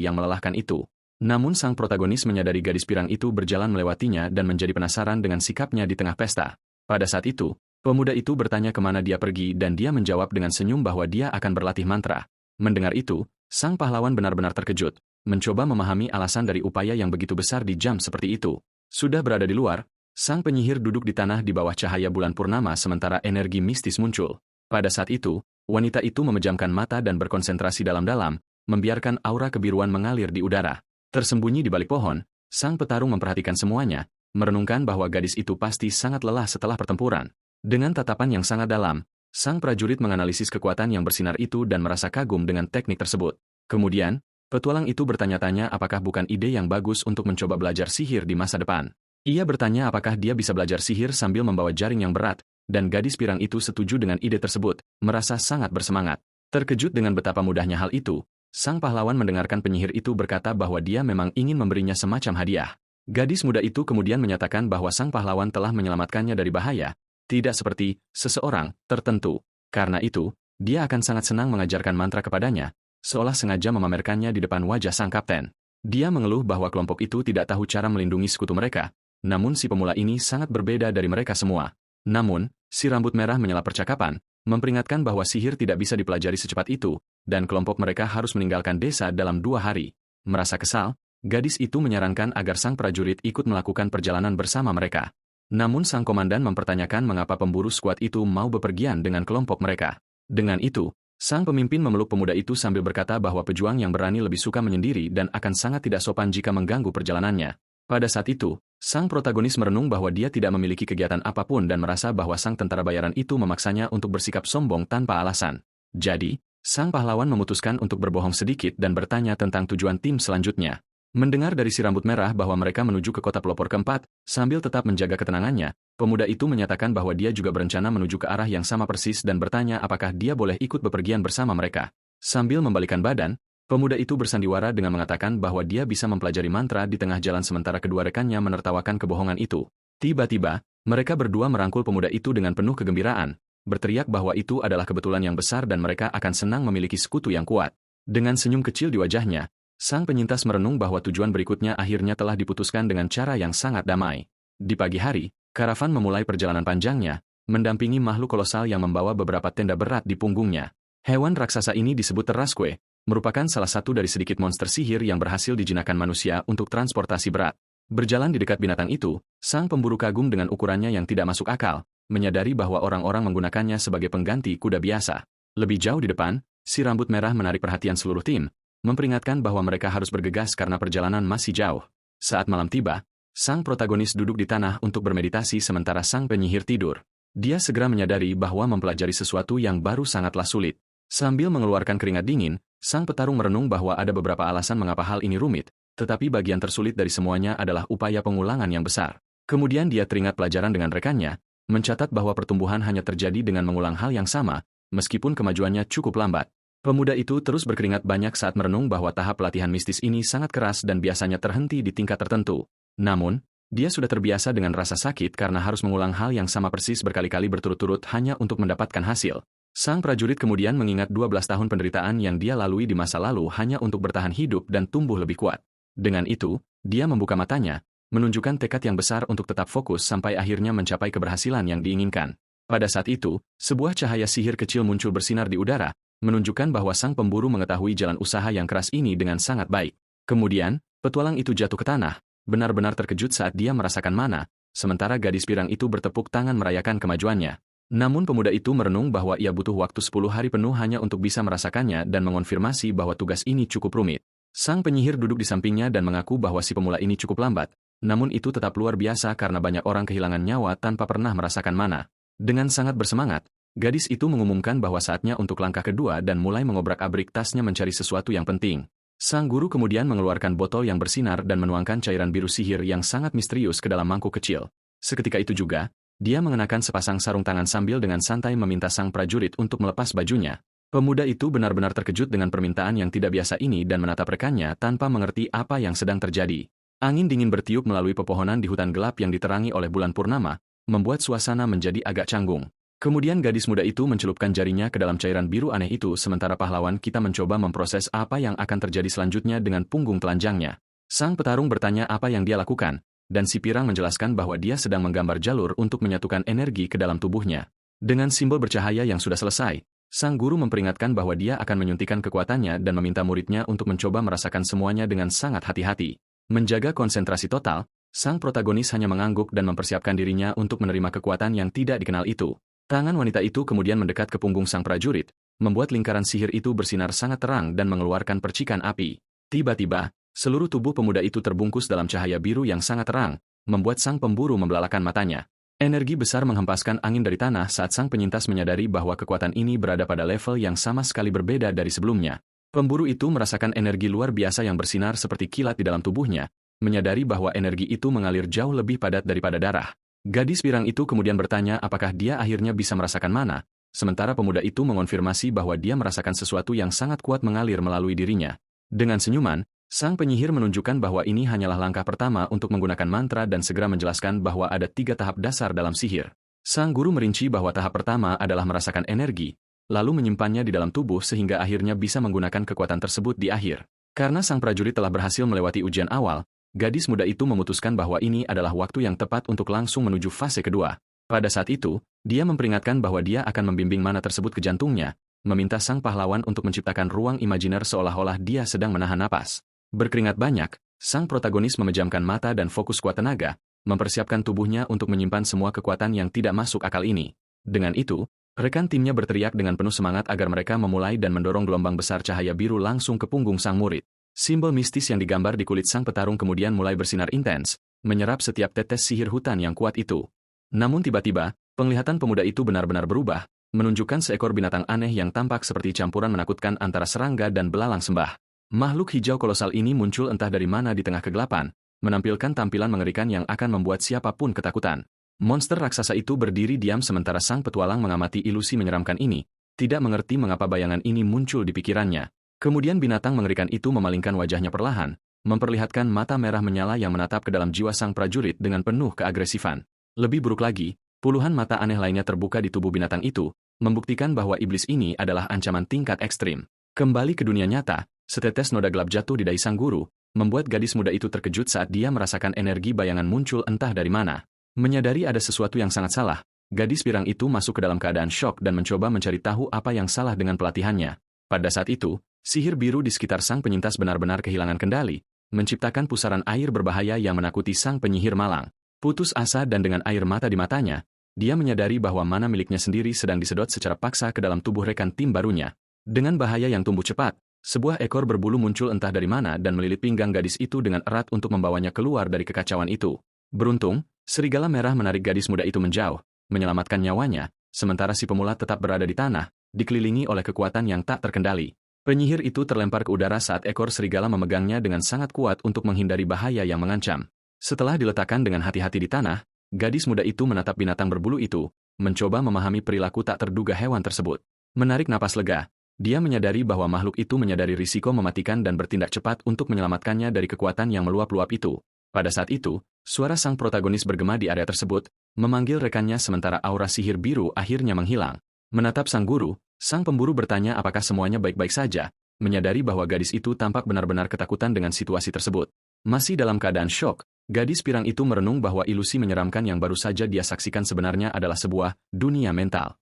yang melelahkan itu. Namun sang protagonis menyadari gadis pirang itu berjalan melewatinya dan menjadi penasaran dengan sikapnya di tengah pesta. Pada saat itu, pemuda itu bertanya kemana dia pergi dan dia menjawab dengan senyum bahwa dia akan berlatih mantra. Mendengar itu, sang pahlawan benar-benar terkejut, mencoba memahami alasan dari upaya yang begitu besar di jam seperti itu. Sudah berada di luar, sang penyihir duduk di tanah di bawah cahaya bulan purnama sementara energi mistis muncul. Pada saat itu, wanita itu memejamkan mata dan berkonsentrasi dalam-dalam, membiarkan aura kebiruan mengalir di udara. Tersembunyi di balik pohon, sang petarung memperhatikan semuanya, merenungkan bahwa gadis itu pasti sangat lelah setelah pertempuran. Dengan tatapan yang sangat dalam, sang prajurit menganalisis kekuatan yang bersinar itu dan merasa kagum dengan teknik tersebut. Kemudian, petualang itu bertanya-tanya apakah bukan ide yang bagus untuk mencoba belajar sihir di masa depan. Ia bertanya apakah dia bisa belajar sihir sambil membawa jaring yang berat, dan gadis pirang itu setuju dengan ide tersebut, merasa sangat bersemangat. Terkejut dengan betapa mudahnya hal itu, sang pahlawan mendengarkan penyihir itu berkata bahwa dia memang ingin memberinya semacam hadiah. Gadis muda itu kemudian menyatakan bahwa sang pahlawan telah menyelamatkannya dari bahaya, tidak seperti seseorang tertentu. Karena itu, dia akan sangat senang mengajarkan mantra kepadanya, seolah sengaja memamerkannya di depan wajah sang kapten. Dia mengeluh bahwa kelompok itu tidak tahu cara melindungi sekutu mereka, namun si pemula ini sangat berbeda dari mereka semua. Namun, si rambut merah menyela percakapan, memperingatkan bahwa sihir tidak bisa dipelajari secepat itu, dan kelompok mereka harus meninggalkan desa dalam 2 hari. Merasa kesal, gadis itu menyarankan agar sang prajurit ikut melakukan perjalanan bersama mereka. Namun sang komandan mempertanyakan mengapa pemburu skuad itu mau bepergian dengan kelompok mereka. Dengan itu, sang pemimpin memeluk pemuda itu sambil berkata bahwa pejuang yang berani lebih suka menyendiri dan akan sangat tidak sopan jika mengganggu perjalanannya. Pada saat itu, sang protagonis merenung bahwa dia tidak memiliki kegiatan apapun dan merasa bahwa sang tentara bayaran itu memaksanya untuk bersikap sombong tanpa alasan. Jadi, sang pahlawan memutuskan untuk berbohong sedikit dan bertanya tentang tujuan tim selanjutnya. Mendengar dari si rambut merah bahwa mereka menuju ke kota pelopor keempat, sambil tetap menjaga ketenangannya, pemuda itu menyatakan bahwa dia juga berencana menuju ke arah yang sama persis dan bertanya apakah dia boleh ikut bepergian bersama mereka. Sambil membalikan badan, pemuda itu bersandiwara dengan mengatakan bahwa dia bisa mempelajari mantra di tengah jalan sementara kedua rekannya menertawakan kebohongan itu. Tiba-tiba, mereka berdua merangkul pemuda itu dengan penuh kegembiraan, berteriak bahwa itu adalah kebetulan yang besar dan mereka akan senang memiliki sekutu yang kuat. Dengan senyum kecil di wajahnya, sang penyintas merenung bahwa tujuan berikutnya akhirnya telah diputuskan dengan cara yang sangat damai. Di pagi hari, karavan memulai perjalanan panjangnya, mendampingi makhluk kolosal yang membawa beberapa tenda berat di punggungnya. Hewan raksasa ini disebut Terasque, merupakan salah satu dari sedikit monster sihir yang berhasil dijinakkan manusia untuk transportasi berat. Berjalan di dekat binatang itu, sang pemburu kagum dengan ukurannya yang tidak masuk akal, menyadari bahwa orang-orang menggunakannya sebagai pengganti kuda biasa. Lebih jauh di depan, si rambut merah menarik perhatian seluruh tim, memperingatkan bahwa mereka harus bergegas karena perjalanan masih jauh. Saat malam tiba, sang protagonis duduk di tanah untuk bermeditasi sementara sang penyihir tidur. Dia segera menyadari bahwa mempelajari sesuatu yang baru sangatlah sulit. Sambil mengeluarkan keringat dingin, sang petarung merenung bahwa ada beberapa alasan mengapa hal ini rumit, tetapi bagian tersulit dari semuanya adalah upaya pengulangan yang besar. Kemudian dia teringat pelajaran dengan rekannya, mencatat bahwa pertumbuhan hanya terjadi dengan mengulang hal yang sama, meskipun kemajuannya cukup lambat. Pemuda itu terus berkeringat banyak saat merenung bahwa tahap pelatihan mistis ini sangat keras dan biasanya terhenti di tingkat tertentu. Namun, dia sudah terbiasa dengan rasa sakit karena harus mengulang hal yang sama persis berkali-kali berturut-turut hanya untuk mendapatkan hasil. Sang prajurit kemudian mengingat 12 tahun penderitaan yang dia lalui di masa lalu hanya untuk bertahan hidup dan tumbuh lebih kuat. Dengan itu, dia membuka matanya, menunjukkan tekad yang besar untuk tetap fokus sampai akhirnya mencapai keberhasilan yang diinginkan. Pada saat itu, sebuah cahaya sihir kecil muncul bersinar di udara, menunjukkan bahwa sang pemburu mengetahui jalan usaha yang keras ini dengan sangat baik. Kemudian, petualang itu jatuh ke tanah, benar-benar terkejut saat dia merasakan mana, sementara gadis pirang itu bertepuk tangan merayakan kemajuannya. Namun pemuda itu merenung bahwa ia butuh waktu 10 hari penuh hanya untuk bisa merasakannya dan mengonfirmasi bahwa tugas ini cukup rumit. Sang penyihir duduk di sampingnya dan mengaku bahwa si pemula ini cukup lambat, namun itu tetap luar biasa karena banyak orang kehilangan nyawa tanpa pernah merasakan mana. Dengan sangat bersemangat, gadis itu mengumumkan bahwa saatnya untuk langkah kedua dan mulai mengobrak-abrik tasnya mencari sesuatu yang penting. Sang guru kemudian mengeluarkan botol yang bersinar dan menuangkan cairan biru sihir yang sangat misterius ke dalam mangkuk kecil. Seketika itu juga, dia mengenakan sepasang sarung tangan sambil dengan santai meminta sang prajurit untuk melepas bajunya. Pemuda itu benar-benar terkejut dengan permintaan yang tidak biasa ini dan menatap rekannya tanpa mengerti apa yang sedang terjadi. Angin dingin bertiup melalui pepohonan di hutan gelap yang diterangi oleh bulan purnama, membuat suasana menjadi agak canggung. Kemudian gadis muda itu mencelupkan jarinya ke dalam cairan biru aneh itu sementara pahlawan kita mencoba memproses apa yang akan terjadi selanjutnya dengan punggung telanjangnya. Sang petarung bertanya apa yang dia lakukan, dan si pirang menjelaskan bahwa dia sedang menggambar jalur untuk menyatukan energi ke dalam tubuhnya. Dengan simbol bercahaya yang sudah selesai, sang guru memperingatkan bahwa dia akan menyuntikkan kekuatannya dan meminta muridnya untuk mencoba merasakan semuanya dengan sangat hati-hati. Menjaga konsentrasi total, sang protagonis hanya mengangguk dan mempersiapkan dirinya untuk menerima kekuatan yang tidak dikenal itu. Tangan wanita itu kemudian mendekat ke punggung sang prajurit, membuat lingkaran sihir itu bersinar sangat terang dan mengeluarkan percikan api. Tiba-tiba, seluruh tubuh pemuda itu terbungkus dalam cahaya biru yang sangat terang, membuat sang pemburu membelalakan matanya. Energi besar menghempaskan angin dari tanah saat sang penyintas menyadari bahwa kekuatan ini berada pada level yang sama sekali berbeda dari sebelumnya. Pemburu itu merasakan energi luar biasa yang bersinar seperti kilat di dalam tubuhnya, menyadari bahwa energi itu mengalir jauh lebih padat daripada darah. Gadis pirang itu kemudian bertanya apakah dia akhirnya bisa merasakan mana, sementara pemuda itu mengonfirmasi bahwa dia merasakan sesuatu yang sangat kuat mengalir melalui dirinya. Dengan senyuman, sang penyihir menunjukkan bahwa ini hanyalah langkah pertama untuk menggunakan mantra dan segera menjelaskan bahwa ada 3 tahap dasar dalam sihir. Sang guru merinci bahwa tahap pertama adalah merasakan energi, lalu menyimpannya di dalam tubuh sehingga akhirnya bisa menggunakan kekuatan tersebut di akhir. Karena sang prajurit telah berhasil melewati ujian awal, gadis muda itu memutuskan bahwa ini adalah waktu yang tepat untuk langsung menuju fase kedua. Pada saat itu, dia memperingatkan bahwa dia akan membimbing mana tersebut ke jantungnya, meminta sang pahlawan untuk menciptakan ruang imajiner seolah-olah dia sedang menahan napas. Berkeringat banyak, sang protagonis memejamkan mata dan fokus kuat tenaga, mempersiapkan tubuhnya untuk menyimpan semua kekuatan yang tidak masuk akal ini. Dengan itu, rekan timnya berteriak dengan penuh semangat agar mereka memulai dan mendorong gelombang besar cahaya biru langsung ke punggung sang murid. Simbol mistis yang digambar di kulit sang petarung kemudian mulai bersinar intens, menyerap setiap tetes sihir hutan yang kuat itu. Namun tiba-tiba, penglihatan pemuda itu benar-benar berubah, menunjukkan seekor binatang aneh yang tampak seperti campuran menakutkan antara serangga dan belalang sembah. Makhluk hijau kolosal ini muncul entah dari mana di tengah kegelapan, menampilkan tampilan mengerikan yang akan membuat siapapun ketakutan. Monster raksasa itu berdiri diam sementara sang petualang mengamati ilusi menyeramkan ini, tidak mengerti mengapa bayangan ini muncul di pikirannya. Kemudian binatang mengerikan itu memalingkan wajahnya perlahan, memperlihatkan mata merah menyala yang menatap ke dalam jiwa sang prajurit dengan penuh keagresifan. Lebih buruk lagi, puluhan mata aneh lainnya terbuka di tubuh binatang itu, membuktikan bahwa iblis ini adalah ancaman tingkat ekstrim. Kembali ke dunia nyata, setetes noda gelap jatuh di dahi sang guru, membuat gadis muda itu terkejut saat dia merasakan energi bayangan muncul entah dari mana. Menyadari ada sesuatu yang sangat salah, gadis pirang itu masuk ke dalam keadaan syok dan mencoba mencari tahu apa yang salah dengan pelatihannya. Pada saat itu, sihir biru di sekitar sang penyintas benar-benar kehilangan kendali, menciptakan pusaran air berbahaya yang menakuti sang penyihir malang. Putus asa dan dengan air mata di matanya, dia menyadari bahwa mana miliknya sendiri sedang disedot secara paksa ke dalam tubuh rekan tim barunya. Dengan bahaya yang tumbuh cepat, sebuah ekor berbulu muncul entah dari mana dan melilit pinggang gadis itu dengan erat untuk membawanya keluar dari kekacauan itu. Beruntung, serigala merah menarik gadis muda itu menjauh, menyelamatkan nyawanya, sementara si pemula tetap berada di tanah, dikelilingi oleh kekuatan yang tak terkendali. Penyihir itu terlempar ke udara saat ekor serigala memegangnya dengan sangat kuat untuk menghindari bahaya yang mengancam. Setelah diletakkan dengan hati-hati di tanah, gadis muda itu menatap binatang berbulu itu, mencoba memahami perilaku tak terduga hewan tersebut. Menarik napas lega, dia menyadari bahwa makhluk itu menyadari risiko mematikan dan bertindak cepat untuk menyelamatkannya dari kekuatan yang meluap-luap itu. Pada saat itu, suara sang protagonis bergema di area tersebut, memanggil rekannya sementara aura sihir biru akhirnya menghilang. Menatap sang guru, sang pemburu bertanya apakah semuanya baik-baik saja, menyadari bahwa gadis itu tampak benar-benar ketakutan dengan situasi tersebut. Masih dalam keadaan syok, Gadis pirang itu merenung bahwa ilusi menyeramkan yang baru saja dia saksikan sebenarnya adalah sebuah dunia mental.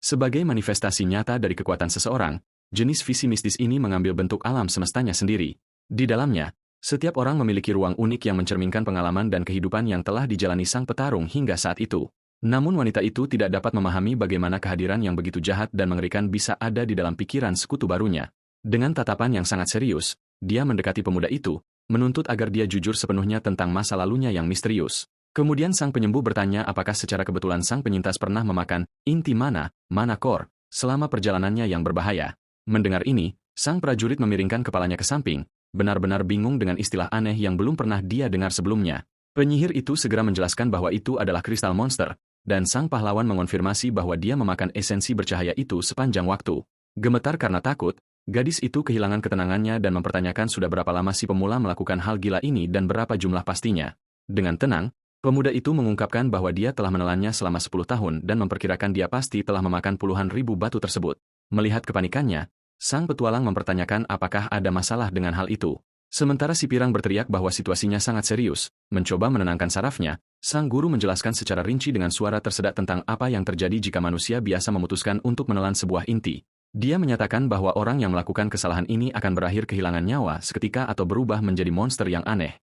Sebagai manifestasi nyata dari kekuatan seseorang, jenis visi mistis ini mengambil bentuk alam semestanya sendiri. Di dalamnya, setiap orang memiliki ruang unik yang mencerminkan pengalaman dan kehidupan yang telah dijalani sang petarung hingga saat itu. Namun wanita itu tidak dapat memahami bagaimana kehadiran yang begitu jahat dan mengerikan bisa ada di dalam pikiran sekutu barunya. Dengan tatapan yang sangat serius, dia mendekati pemuda itu, menuntut agar dia jujur sepenuhnya tentang masa lalunya yang misterius. Kemudian sang penyembuh bertanya apakah secara kebetulan sang penyintas pernah memakan inti mana core, selama perjalanannya yang berbahaya. Mendengar ini, sang prajurit memiringkan kepalanya ke samping, benar-benar bingung dengan istilah aneh yang belum pernah dia dengar sebelumnya. Penyihir itu segera menjelaskan bahwa itu adalah kristal monster, dan sang pahlawan mengonfirmasi bahwa dia memakan esensi bercahaya itu sepanjang waktu. Gemetar karena takut, gadis itu kehilangan ketenangannya dan mempertanyakan sudah berapa lama si pemula melakukan hal gila ini dan berapa jumlah pastinya. Dengan tenang, pemuda itu mengungkapkan bahwa dia telah menelannya selama 10 tahun dan memperkirakan dia pasti telah memakan puluhan ribu batu tersebut. Melihat kepanikannya, sang petualang mempertanyakan apakah ada masalah dengan hal itu. Sementara si pirang berteriak bahwa situasinya sangat serius, mencoba menenangkan sarafnya, sang guru menjelaskan secara rinci dengan suara tersedak tentang apa yang terjadi jika manusia biasa memutuskan untuk menelan sebuah inti. Dia menyatakan bahwa orang yang melakukan kesalahan ini akan berakhir kehilangan nyawa seketika atau berubah menjadi monster yang aneh.